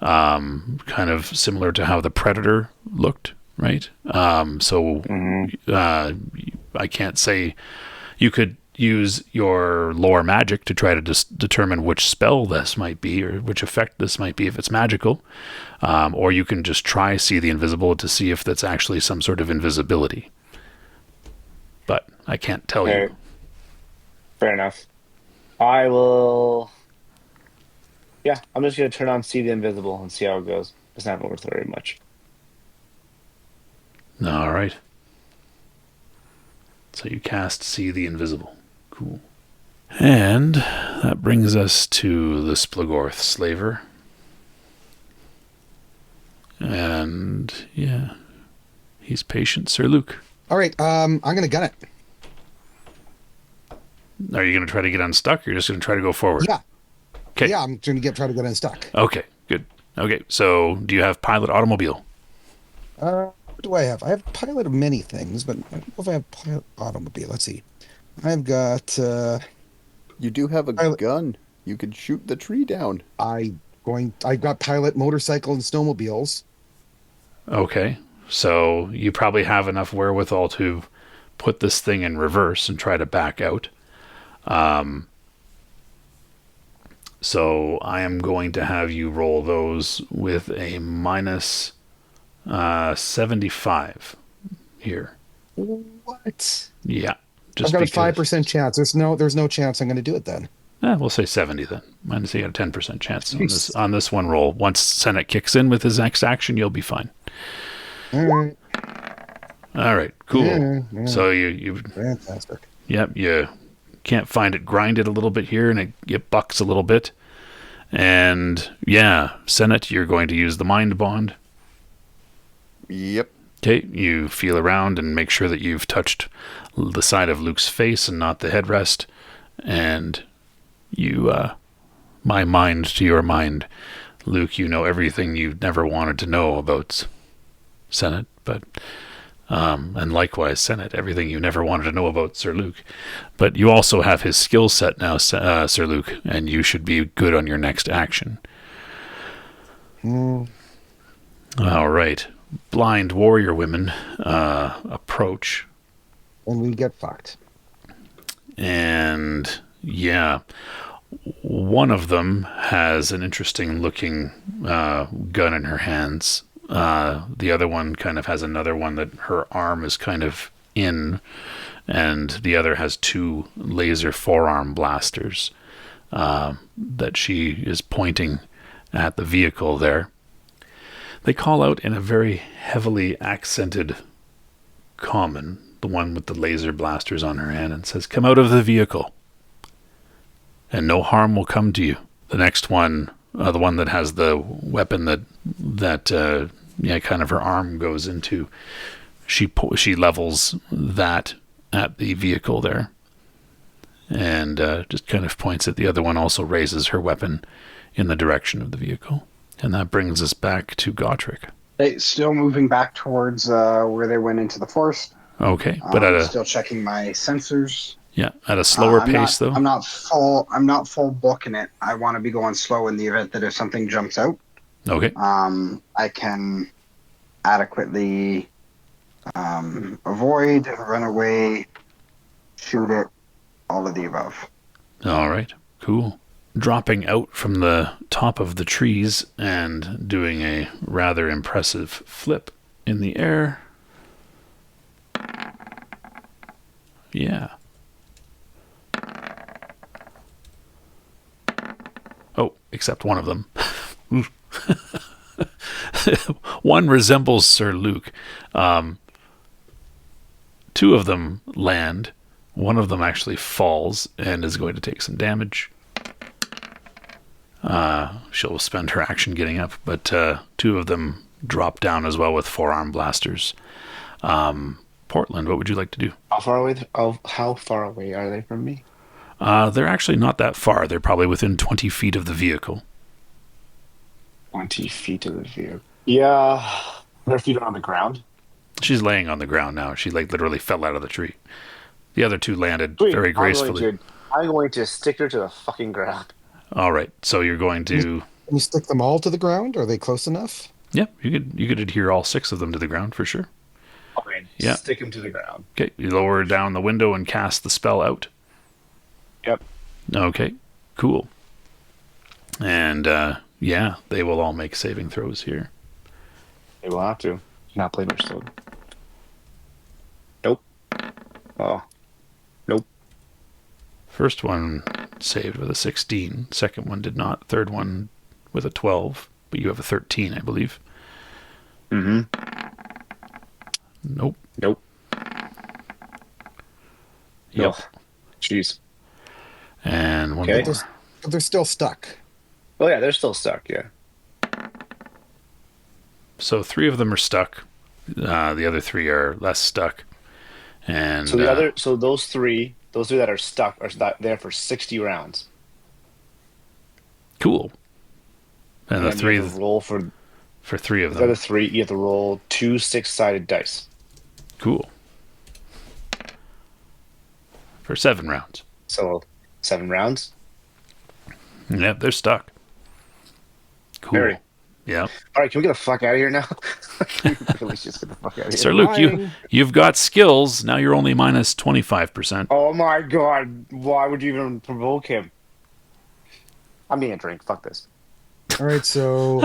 kind of similar to how the Predator looked, right? I can't say you could use your lore magic to try to determine which spell this might be or which effect this might be if it's magical, or you can just try see the invisible to see if that's actually some sort of invisibility. But I can't tell
Fair,
you.
fair enough. I will. Yeah, I'm just gonna turn on See the Invisible and see how it goes. It's not worth very much.
All right. So you cast See the Invisible. Cool. And that brings us to the Splugorth Slaver. And yeah, he's patient, Sir Luke.
All right, I'm gonna gun it.
Are you going to try to get unstuck, or you're just going to try to go forward?
Yeah.
Okay.
Yeah, I'm trying to try to get unstuck.
Okay, good. Okay, so do you have pilot automobile?
What do I have? I have pilot of many things, but I don't know if I have pilot automobile. Let's see. I've got
You do have a
Pilot-
gun. You could shoot the tree down.
I've got pilot motorcycle and snowmobiles.
Okay, so you probably have enough wherewithal to put this thing in reverse and try to back out. So I am going to have you roll those with a minus 75 here.
What?
Yeah,
I've got a 5% chance. There's no chance I'm going to do it then.
We'll say 70 then. Minus you got a 10% chance
Jeez.
on this one roll. Once Senate kicks in with his next action, you'll be fine.
All right.
All right, cool.
Yeah.
So you
Fantastic.
yep, you can't find it. Grind it a little bit here, and it bucks a little bit. And yeah, Senate, you're going to use the mind bond.
Yep.
Okay, you feel around and make sure that you've touched the side of Luke's face and not the headrest. And you, my mind to your mind, Luke, you know everything you never wanted to know about Senate, but and likewise, Senate, everything you never wanted to know about Sir Luke. But you also have his skill set now, Sir Luke, and you should be good on your next action. All right. Blind warrior women approach.
And we get fucked.
And yeah, one of them has an interesting looking gun in her hands. The other one kind of has another one that her arm is kind of in, and the other has two laser forearm blasters that she is pointing at the vehicle there. They call out in a very heavily accented common, the one with the laser blasters on her hand, and says, "Come out of the vehicle, and no harm will come to you." The next one, the one that has the weapon that kind of her arm goes into, she levels that at the vehicle there, and just kind of points at the other one. Also raises her weapon in the direction of the vehicle, and that brings us back to Gotrich.
Hey, still moving back towards where they went into the forest.
Okay, but
still checking my sensors.
At a slower
I'm
pace
not,
though.
I'm not full booking it. I want to be going slow in the event that if something jumps out,
Okay.
I can adequately avoid, run away, shoot it, all of the above.
All right. Cool. dropping out from the top of the trees and doing a rather impressive flip in the air. Yeah. Oh, except one of them. One resembles Sir Luke. Two of them land. One of them actually falls and is going to take some damage. She'll spend her action getting up, but two of them drop down as well with forearm blasters. Portland, what would you like to do?
How far away are they from me?
They're actually not that far. They're probably within 20 feet of the vehicle.
20 feet of the vehicle. Yeah. Their feet are on the ground.
She's laying on the ground now. She literally fell out of the tree. The other two landed
Sweet.
very gracefully.
I'm going to stick her to the fucking ground.
All right, so you're going to...
Can you stick them all to the ground? Are they close enough?
Yeah, you could adhere all 6 of them to the ground for sure.
Okay,
Yeah.
stick him to the ground.
Okay, you lower down the window and cast the spell out.
Yep.
Okay, cool. And yeah, they will all make saving throws here.
They will have to. Not play much sword. Nope. Oh. Nope.
First one saved with a 16. Second one did not. Third one with a 12. But you have a 13, I believe.
Mm-hmm.
Nope.
Nope.
Yep.
Oh, jeez.
And one
Okay.
more.
But they're still stuck.
Oh yeah, they're still stuck. Yeah.
So 3 of them are stuck. The other 3 are less stuck. And
So those three that are stuck are there for 60 rounds.
cool. And the
then
3
you have to roll for
3 of
the other
them.
3. You have to roll 2 6-sided dice.
Cool. For 7 rounds.
So 7 rounds.
Yep, they're stuck. Cool.
Very.
Yep.
All right, can we get the fuck out of here now? Really, just get the fuck out of here.
Sir Luke,
Fine.
you've got skills. Now you're only minus 25%.
Oh my god! Why would you even provoke him? I'm being a drink. Fuck this.
All right, so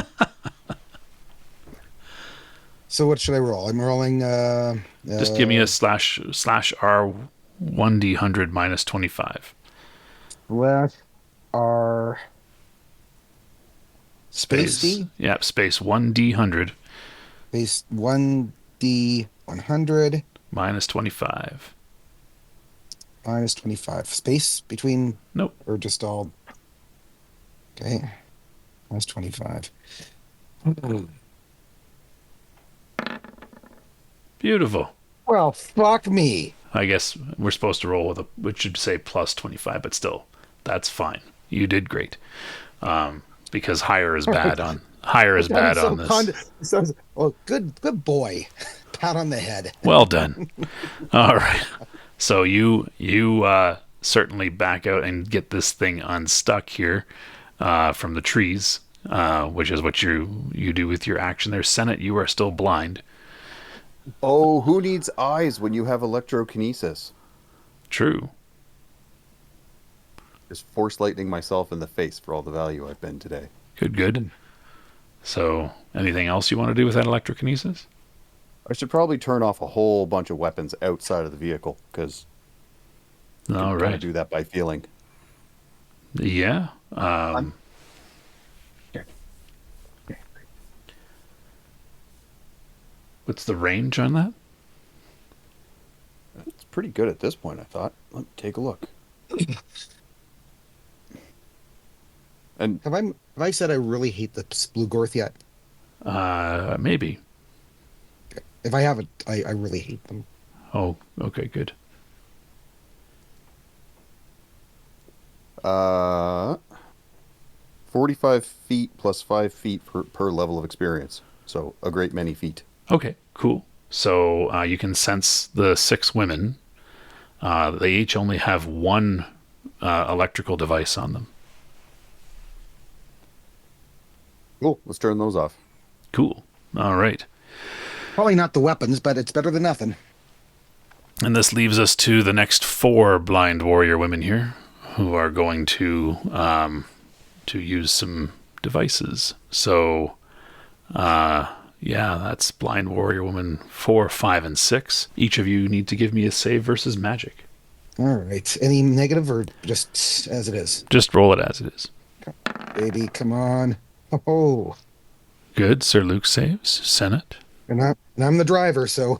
what should I roll? I'm rolling.
Just give me a slash R 1d100 minus 25.
slash R space D
Yep, space 1d100
space 1d100
minus 25.
minus 25 space between.
Nope.
Or just all. Okay, minus 25.
Beautiful.
Well, fuck me.
I guess we're supposed to roll with which should say plus 25, but still, that's fine. You did great. Because higher is bad on this.
Oh, good boy. Pat on the head.
Well done. All right. So you certainly back out and get this thing unstuck here from the trees, which is what you do with your action there. Senate, you are still blind.
Oh, who needs eyes when you have electrokinesis?
True.
Just force lightning myself in the face for all the value I've been today.
Good. So anything else you want to do with that electrokinesis?
I should probably turn off a whole bunch of weapons outside of the vehicle, because
All
I
right.
do that by feeling.
Yeah. What's the range on that?
It's pretty good at this point, I thought. Let me take a look. And
Have I said I really hate the Splugorth yet?
Maybe.
If I haven't, I really hate them.
Oh, okay, good.
45 feet plus 5 feet per level of experience. So a great many feet.
Okay, cool. So you can sense the 6 women. They each only have one electrical device on them.
Cool. Let's turn those off.
Cool. All right.
Probably not the weapons, but it's better than nothing.
And this leaves us to the next 4 blind warrior women here, who are going to to use some devices. So, that's Blind Warrior Woman 4, 5, and 6. Each of you need to give me a save versus magic.
All right. Any negative or just as it is?
Just roll it as it is.
Baby, come on. Oh.
Good. Sir Luke saves. Senate.
And I'm the driver, so.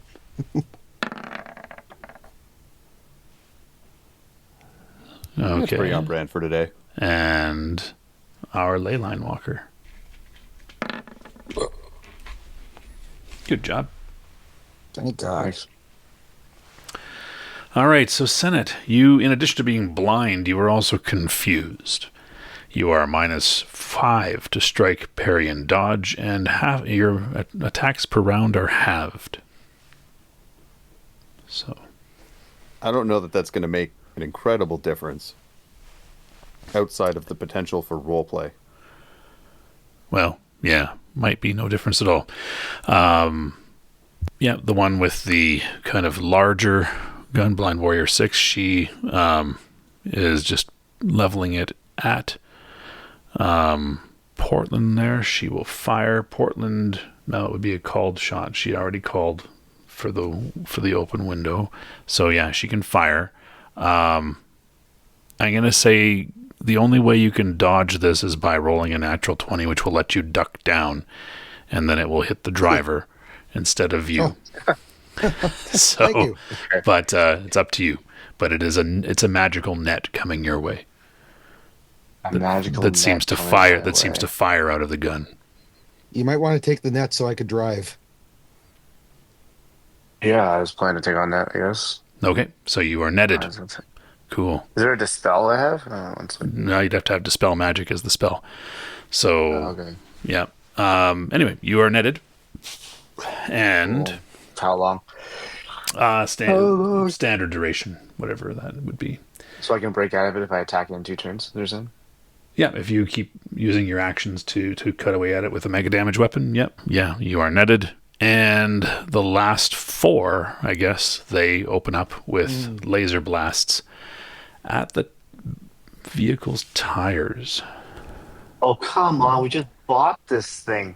That's
Okay.
pretty on brand for today.
And our Leyline Walker. Good job.
Thank God.
Nice.
All right, so Senate, you, in addition to being blind, you are also confused. You are -5 to strike, parry, and dodge, and your attacks per round are halved. So,
I don't know that that's going to make an incredible difference outside of the potential for roleplay.
well, yeah, might be no difference at all. The one with the kind of larger gun, Blind Warrior 6, she is just leveling it at Portland there. She will fire. Portland, now it would be a called shot. She already called for the open window. So yeah, she can fire. I'm going to say the only way you can dodge this is by rolling a natural 20, which will let you duck down, and then it will hit the driver instead of you.
Oh.
So,
Thank you.
but it's up to you. But it's a magical net coming your way.
A magical
that
net
seems to
coming
fire.
my
That seems
way.
to fire out of the gun.
You might want to take the net so I could drive.
Yeah, I was planning to take on that, I guess.
Okay, so you are netted.
Is
Cool.
there a dispel I have? One second.
Now you'd have to have dispel magic as the spell. So
Okay.
yeah. Anyway, you are netted, and
Cool. How long?
standard duration, whatever that would be.
So I can break out of it if I attack it in 2 turns, there's in?
Yeah, if you keep using your actions to cut away at it with a mega damage weapon, yep. Yeah, you are netted. And the last 4, I guess, they open up with laser blasts at the vehicle's tires.
Oh, come on. We just bought this thing.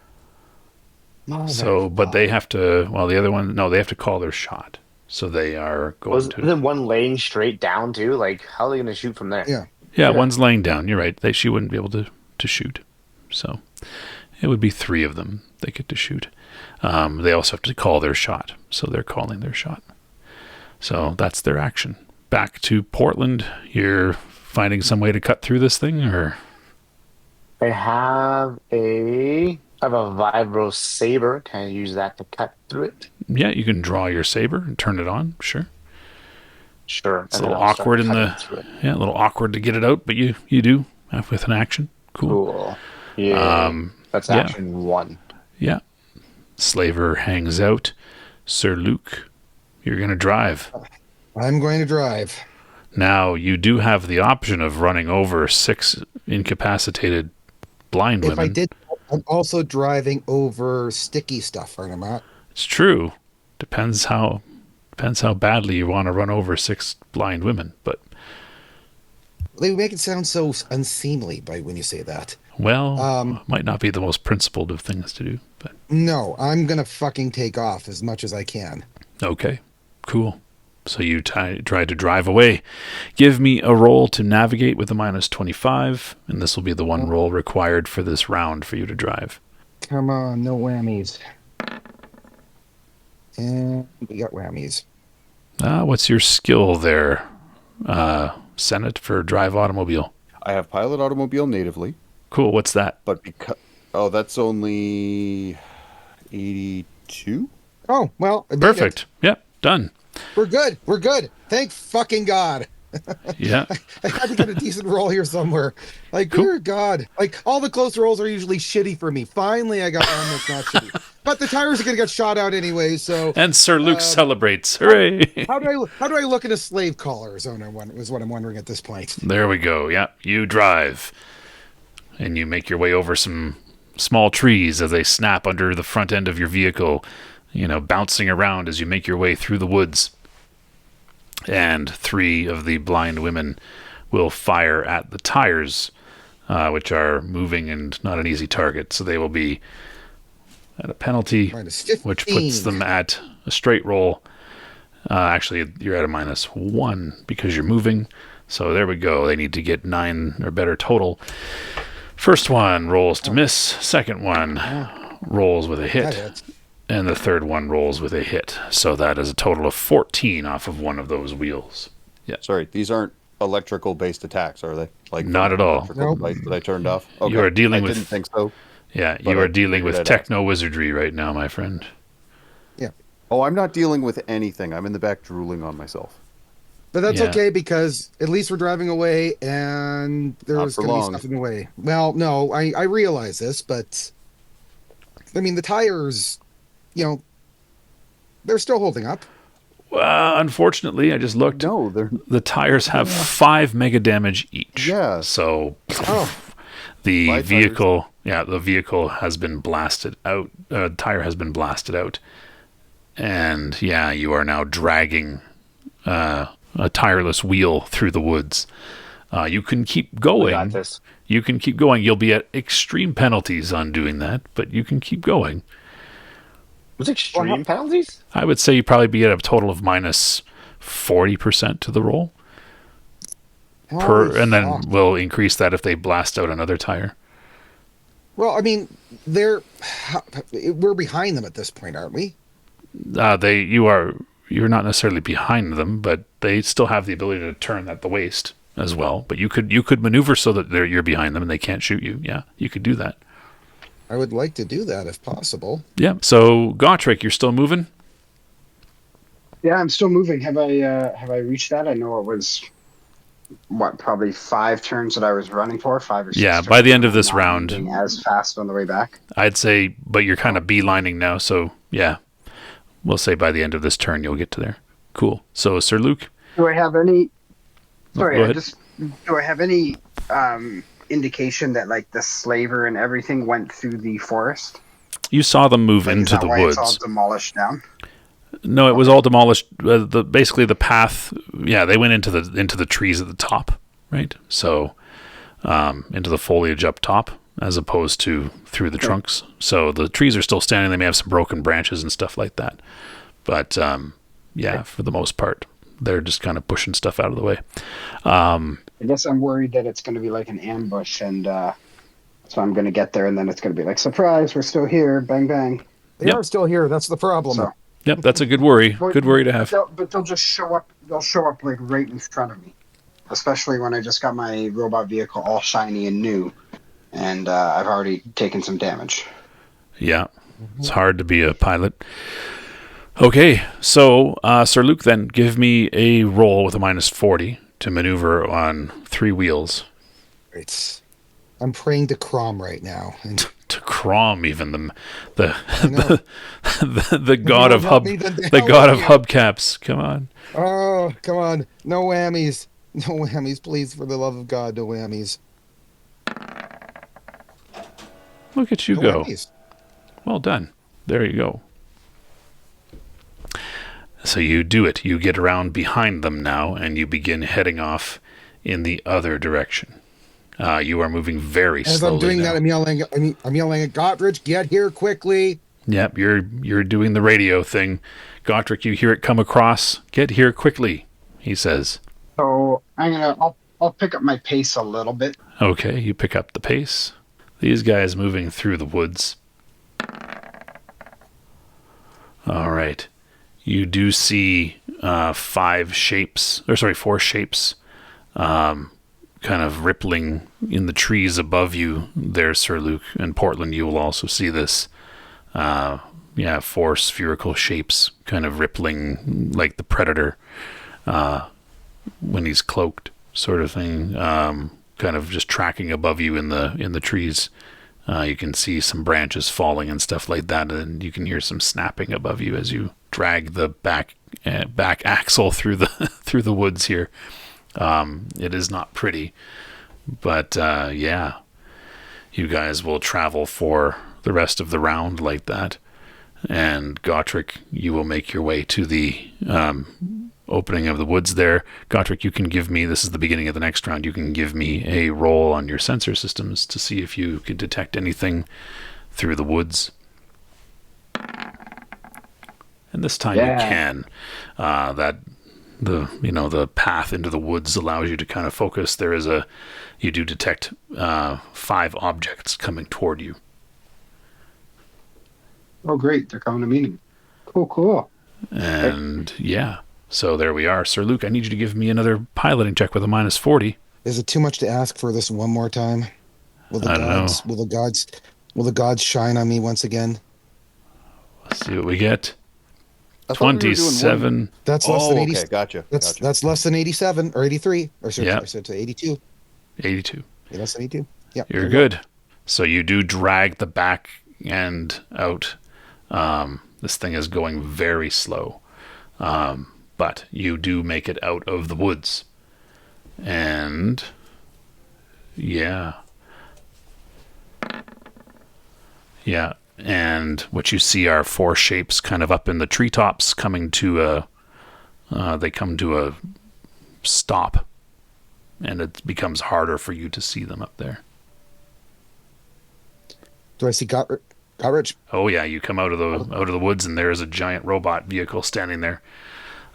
So, but they have to, well, the other one, no, they have to call their shot. So they are going
Was
to.
then one laying straight down, too? Like, how are they going to shoot from there?
Yeah.
Yeah, one's laying down. You're right. She wouldn't be able to shoot. So it would be 3 of them they get to shoot. They also have to call their shot. So they're calling their shot. So that's their action. Back to Portland. You're finding some way to cut through this thing, or?
I have a vibro saber. Can I use that to cut through it?
Yeah, you can draw your saber and turn it on. Sure.
Sure.
It's a
And
little
then I'll start
awkward
cutting through it.
a little awkward to get it out, but you do with an action. Cool.
Cool. Yeah. That's
yeah.
action 1.
Yeah. Slaver hangs out. Sir Luke, you're going to drive.
I'm going to drive.
Now, you do have the option of running over 6 incapacitated blind
If
women.
I did, I'm also driving over sticky stuff, aren't I, Matt?
It's true. Depends how badly you want to run over 6 blind women, but
They make it sound so unseemly by when you say that.
well, might not be the most principled of things to do, but
No, I'm going to fucking take off as much as I can.
okay. Cool. So you try to drive away. Give me a roll to navigate with a -25, and this will be the one roll required for this round for you to drive.
Come on, no whammies. And we got whammies.
What's your skill there, Senate, for drive automobile?
I have pilot automobile natively,
Cool. What's that?
but because that's only 82.
Oh, well, I beat
Perfect. Yep. Done.
it. We're good. We're good. Thank fucking God.
Yeah.
I had to get a decent roll here somewhere. Like,
Cool.
dear God. Like, all the close rolls are usually shitty for me. Finally, I got one that's not shitty. But the tires are going to get shot out anyway, so...
And Sir Luke celebrates. Hooray!
How do I look at a slave collar is what I'm wondering at this point.
There we go. Yeah. You drive. And you make your way over some small trees as they snap under the front end of your vehicle, bouncing around as you make your way through the woods. And 3 of the blind women will fire at the tires which are moving and not an easy target. So they will be at a penalty,
-15.
which puts them at a straight roll. Actually, you're at a -1 because you're moving. So there we go. They need to get 9 or better total. First one rolls to miss. Second one rolls with a hit. And the third one rolls with a hit. So that is a total of 14 off of one of those wheels. Yeah.
Sorry, these aren't electrical-based attacks, are they? Like
Not at all.
Electrical device that I turned off. Okay.
You are dealing with.
I didn't think so.
Yeah,
but
you
I
are dealing
figured
with
I'd
techno wizardry right now, my friend.
Oh, I'm not dealing with anything. I'm in the back drooling on myself.
But that's
Yeah.
okay because at least we're driving away and there's
for
going to be
long.
stuff in the way. Well, no, I realize this, but I mean, the tires, they're still holding up.
Unfortunately, I just looked.
No, they're
The tires have 5 mega damage each.
Yeah.
So
Oh,
the
My
vehicle, the vehicle has been blasted out. Tire has been blasted out. And yeah, you are now dragging a tireless wheel through the woods. You can keep
We
going.
got this.
You can keep going. You'll be at extreme penalties on doing that, but you can keep going.
Was extreme penalties?
I would say you'd probably be at a total of minus 40% to the roll.
holy
And then
fuck.
we'll increase that if they blast out another tire.
Well, I mean, we're behind them at this point, aren't we?
You're not necessarily behind them, but they still have the ability to turn at the waist as well. But you could maneuver so that you're behind them and they can't shoot you. Yeah, you could do that.
I would like to do that if possible.
Yeah. So Gotrich, you're still moving.
Yeah, I'm still moving. Have I reached that? I know it was probably 5 turns that I was running for, 5 or 6.
Yeah, by the end of
turns.
this
I'm not
round.
moving as fast on the way back.
I'd say, but you're kind of beelining now. So yeah, we'll say by the end of this turn you'll get to there. Cool. So Sir Luke.
Do I have any?
Go
Sorry,
ahead.
do I have any indication that like the slaver and everything went through the forest?
You saw them move
Like, is
into
that
the
why
woods.
It's all demolished down.
No, it was all demolished. Basically the path. Yeah, they went into the trees at the top, right? So into the foliage up top, as opposed to through the trunks. So the trees are still standing. They may have some broken branches and stuff like that, but yeah, for the most part, they're just kind of pushing stuff out of the way.
I guess I'm worried that it's going to be like an ambush, and so I'm going to get there, and then it's going to be like, surprise, we're still here, bang bang.
They
Yep.
are still here. That's the problem.
So,
Yep, that's a good worry. Good worry to have.
But they'll just show up. They'll show up like right in front of me, especially when I just got my robot vehicle all shiny and new, and I've already taken some damage.
Yeah, it's hard to be a pilot. Okay, so Sir Luke, then give me a roll with a minus 40 to maneuver on 3 wheels.
I'm praying to Crom right now. And
To Crom, even the
I know.
the god of
help
hub,
me, then
the
hell
god
with
of
you.
hubcaps. Come on,
Oh, come on. No whammies. No whammies, please, for the love of God, no whammies.
look at you
No
go.
whammies.
Well done. There you go. So you do it. You get around behind them now, and you begin heading off in the other direction. You are moving very
As
slowly
I'm doing
now.
that, I'm yelling at Gotrich, get here quickly.
Yep, you're doing the radio thing. Gotrich, you hear it come across. Get here quickly, he says.
So I'll pick up my pace a little bit.
Okay, you pick up the pace. These guys moving through the woods. All right. You do see 4 shapes, kind of rippling in the trees above you there, Sir Luke. And Portland, you will also see this. 4 spherical shapes kind of rippling like the Predator when he's cloaked, sort of thing. Kind of just tracking above you in the trees. You can see some branches falling and stuff like that, and you can hear some snapping above you as you drag the back axle through the woods here. It is not pretty, but you guys will travel for the rest of the round like that. And Gotrich, you will make your way to the opening of the woods there. Gotrich, you can give me, this is the beginning of the next round, you can give me a roll on your sensor systems to see if you can detect anything through the woods. And this time you can. The path into the woods allows you to kind of focus. You do detect 5 objects coming toward you.
Oh, great. They're coming to meet me. Cool.
And yeah, so there we are. Sir Luke, I need you to give me another piloting check with a -40.
Is it too much to ask for this one more time? Will the
I don't know.
Will the gods shine on me once again?
Let's see what we get.
I thought we were doing
27.
That's less than 80.
Okay, gotcha.
That's less than 87 or 83 or sorry,
Yeah.
I said to 82.
82.
Yeah, less than 82. Yeah,
You're good. So you do drag the back end out. This thing is going very slow. But you do make it out of the woods. And yeah. And what you see are 4 shapes kind of up in the treetops coming to they come to a stop. And it becomes harder for you to see them up there.
Do I see Gotrich?
Oh yeah, you come out of the woods and there is a giant robot vehicle standing there.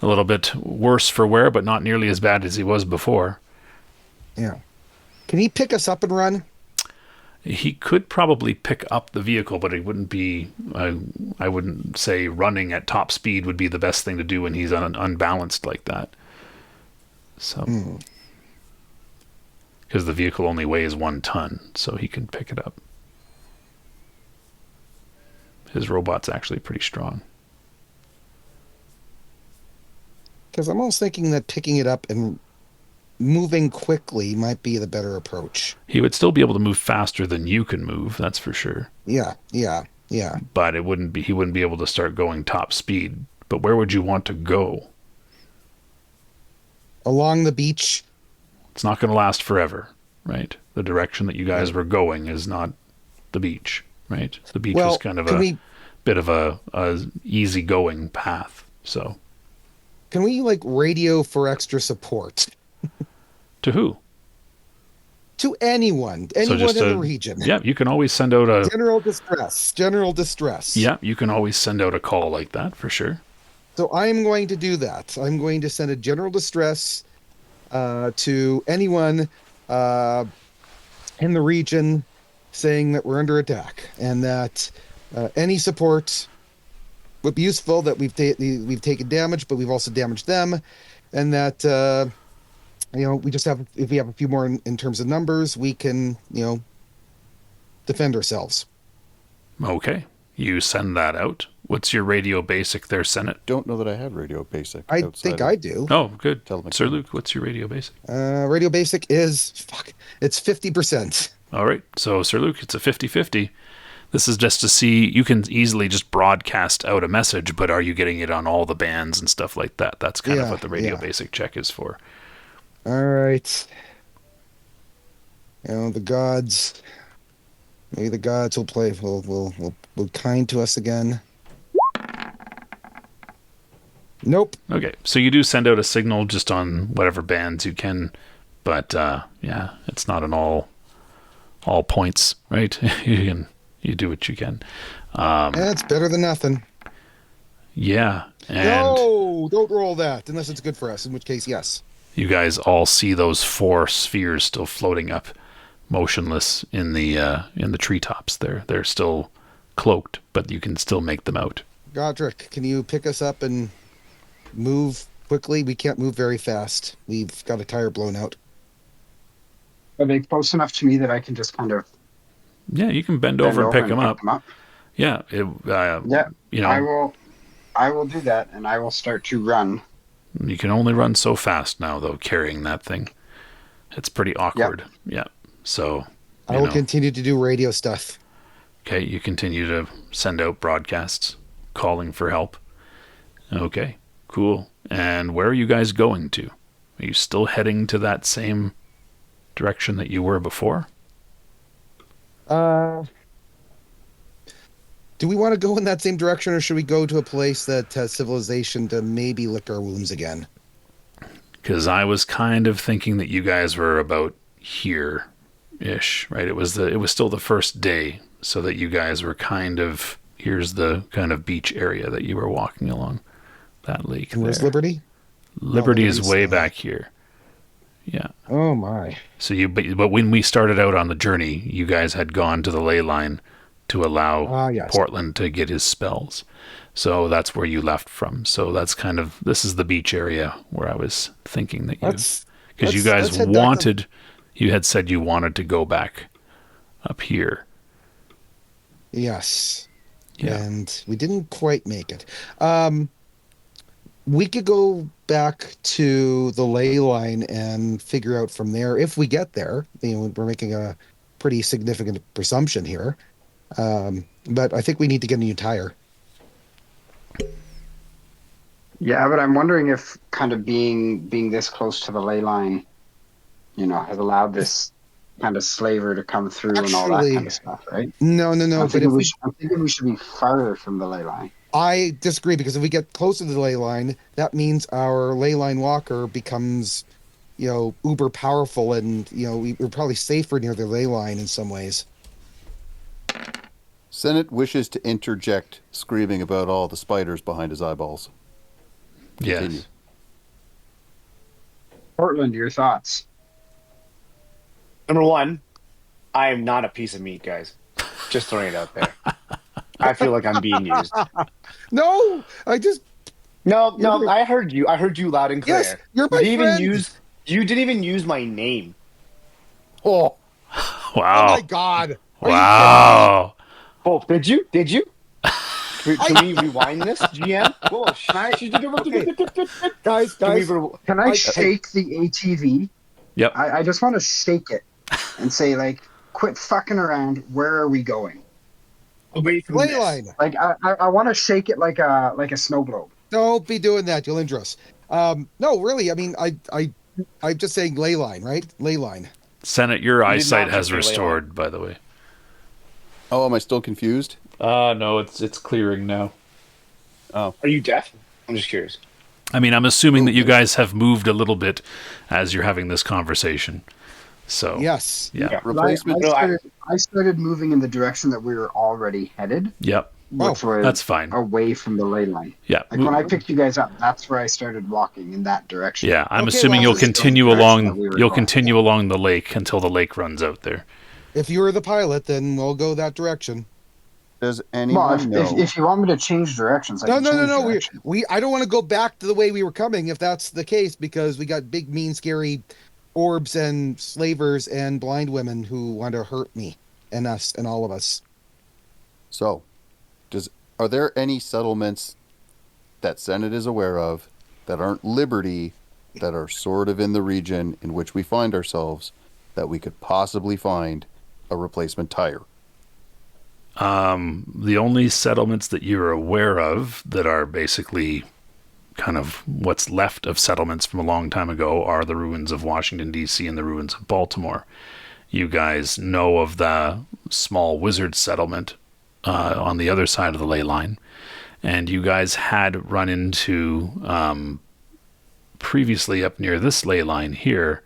A little bit worse for wear, but not nearly as bad as he was before.
Yeah. Can he pick us up and run?
He could probably pick up the vehicle, but it wouldn't be. I wouldn't say running at top speed would be the best thing to do when he's unbalanced like that. So, because the vehicle only weighs 1 ton, so he can pick it up. His robot's actually pretty strong.
Because I'm almost thinking that picking it up and moving quickly might be the better approach.
He would still be able to move faster than you can move, that's for sure.
Yeah.
But he wouldn't be able to start going top speed. But where would you want to go?
Along the beach.
It's not going to last forever, right? The direction that you guys were going is not the beach, right? The beach was kind of bit of a easy-going path, so...
Can we, radio for extra support?
To who?
To anyone in the region.
Yeah, you can always send out a...
General distress.
Yeah, you can always send out a call like that, for sure.
So I'm going to do that. I'm going to send a general distress to anyone in the region saying that we're under attack and that any support would be useful, that we've taken damage, but we've also damaged them, and that we just have, if we have a few more in terms of numbers, we can defend ourselves.
Okay, you send that out. What's your radio basic there, Senate?
Don't know that I have radio basic.
I think I do.
Oh, good.
Tell them.
Sir Luke, what's your radio basic?
Radio basic is it's 50%.
All right, so Sir Luke, it's a 50-50. This is just to see, you can easily just broadcast out a message, but are you getting it on all the bands and stuff like that? That's kind of what the radio basic check is for.
All right. The gods, maybe the gods will kind to us again. Nope.
Okay, so you do send out a signal just on whatever bands you can, but it's not on all points, right? You do what you can.
That's better than nothing.
Yeah. And
no, don't roll that unless it's good for us, in which case, yes.
You guys all see those 4 spheres still floating up, motionless in the treetops. They're still cloaked, but you can still make them out.
Gotrich, can you pick us up and move quickly? We can't move very fast. We've got a tire blown out.
Are they close enough to me that I can just kind of...
Yeah, you can bend over and pick them up. Yeah.
I will do that, and I will start to run.
You can only run so fast now, though, carrying that thing. It's pretty awkward. Yep. Yeah. So
I will continue to do radio stuff.
Okay, you continue to send out broadcasts calling for help. Okay, cool. And where are you guys going to? Are you still heading to that same direction that you were before?
Do we want to go in that same direction, or should we go to a place that has civilization to maybe lick our wounds again?
Because I was kind of thinking that you guys were about here-ish, right? It was still the first day, so that you guys were kind of, here's the kind of beach area that you were walking along, that lake.
And where's
there.
Liberty?
Liberty is
Liberty's,
way back here. Yeah.
Oh my.
So but when we started out on the journey, you guys had gone to the ley line to allow
Yes.
Portland to get his spells. So that's where you left from. So that's this is the beach area where I was thinking that because you guys you had said you wanted to go back up here.
Yes.
Yeah.
And we didn't quite make it. We could go back to the ley line and figure out from there if we get there. We're making a pretty significant presumption here. But I think we need to get a new tire.
Yeah, but I'm wondering if kind of being this close to the ley line, has allowed this kind of slaver to come through and all that kind of stuff, right?
No.
I'm
But
thinking we should be farther from the ley line.
I disagree, because if we get closer to the ley line, that means our ley line walker becomes, uber powerful, and we're probably safer near the ley line in some ways.
Senate wishes to interject, screaming about all the spiders behind his eyeballs. Continue.
Yes.
Portland, your thoughts?
Number one, I am not a piece of meat, guys. Just throwing it out there. I feel like I'm being used.
No,
No, I heard you. I heard you loud and clear.
Yes, you're my friend.
You didn't even use my name.
Oh
Wow.
my God.
Wow.
Oh, did you? Can we rewind this, GM? Whoa,
Guys,
Can I shake the ATV?
Yep.
I just want to shake it and say, like, quit fucking around. Where are we going?
away from
ley
this.
line.
Like, I want to shake it like a snow globe.
Don't be doing that. You'll injure us. No, really. I mean, I'm just saying ley line, right? Ley line.
Senate, your eyesight
not
has
just say ley
restored, by the way.
Oh, am I still confused?
No, it's clearing now.
Are you deaf? I'm just curious.
I mean, I'm assuming that you guys have moved a little bit as you're having this conversation. So,
Yes.
yeah.
Replacement.
I started moving in the direction that we were already headed,
Yep.
which was
That's fine.
away from the ley line.
Yeah.
Like, when I picked you guys up, that's where I started walking in that direction.
Yeah, I'm
Okay,
assuming
well,
you'll
this is
continue
the direction that
along.
we were
You'll
going.
continue along the lake until the lake runs out there.
If you were the pilot, then we'll go that direction.
Does
Well,
anyone know?
if you want me to change directions, I can change
No.
directions.
I don't want to go back to the way we were coming if that's the case, because we got big, mean, scary orbs and slavers and blind women who want to hurt me and us and all of us.
So, are there any settlements that Senate is aware of that aren't Liberty, that are sort of in the region in which we find ourselves, that we could possibly find a replacement tire?
The only settlements that you're aware of that are basically kind of what's left of settlements from a long time ago are the ruins of Washington, D.C. and the ruins of Baltimore. You guys know of the small wizard settlement on the other side of the ley line. And you guys had run into, previously up near this ley line here,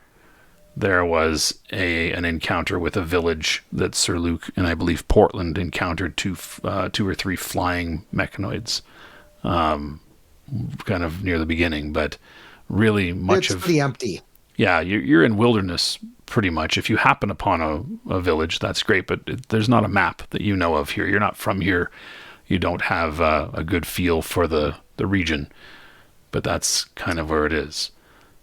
there was an encounter with a village that Sir Luke and I believe Portland encountered two or three flying mechanoids, kind of near the beginning, but really much
It's pretty empty.
yeah, you're in wilderness pretty much. If you happen upon a village, that's great, but there's not a map that you know of here. You're not from here. You don't have a good feel for the region, but that's kind of where it is.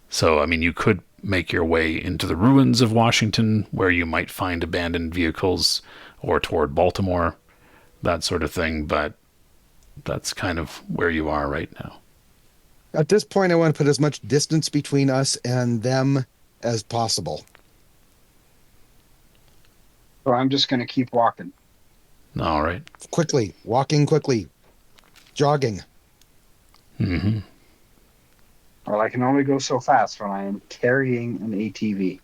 So, I mean, you could make your way into the ruins of Washington, where you might find abandoned vehicles, or toward Baltimore, that sort of thing, but that's kind of where you are right now.
At this point, I want to put as much distance between us and them as possible.
So I'm just going to keep walking.
All right.
Quickly, walking quickly, jogging.
Mm-hmm.
Well, I can only go so fast when I am carrying an ATV.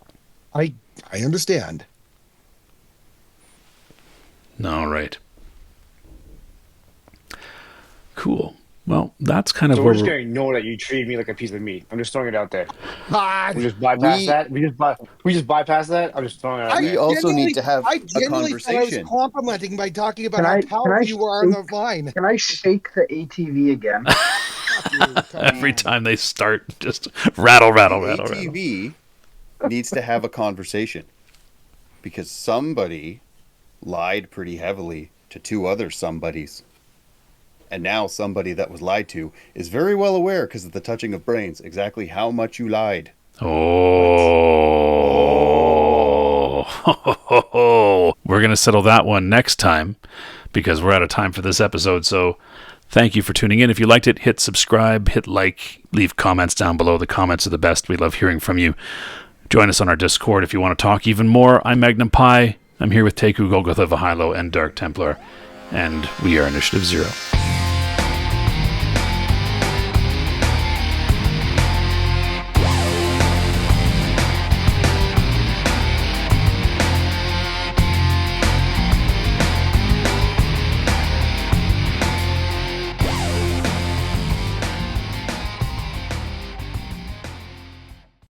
I understand.
All right. Cool. Well, that's kind of
So
where
we're just gonna ignore that you treated me like a piece of meat. I'm just throwing it out there.
Ah,
We just bypass
We-
that. We just bypass that. I'm just throwing it out
I
We
there.
also need to have
I
a
genuinely thought I was
conversation.
complimenting by talking about
Can
how
I- can
powerful
I
you are on the
speak?
line.
Can I shake the ATV again?
Fuck you, come
every
on.
time they start, just rattle, rattle,
The
rattle, rattle.
ATV needs to have a conversation because somebody lied pretty heavily to two other somebodies. And now somebody that was lied to is very well aware, because of the touching of brains, exactly how much you lied.
Oh. We're going to settle that one next time because we're out of time for this episode. So thank you for tuning in. If you liked it, hit subscribe, hit like, leave comments down below. The comments are the best. We love hearing from you. Join us on our Discord if you want to talk even more. I'm Magnum Pi. I'm here with Teku, Golgotha, Vahilo, and Dark Templar. And we are Initiative Zero.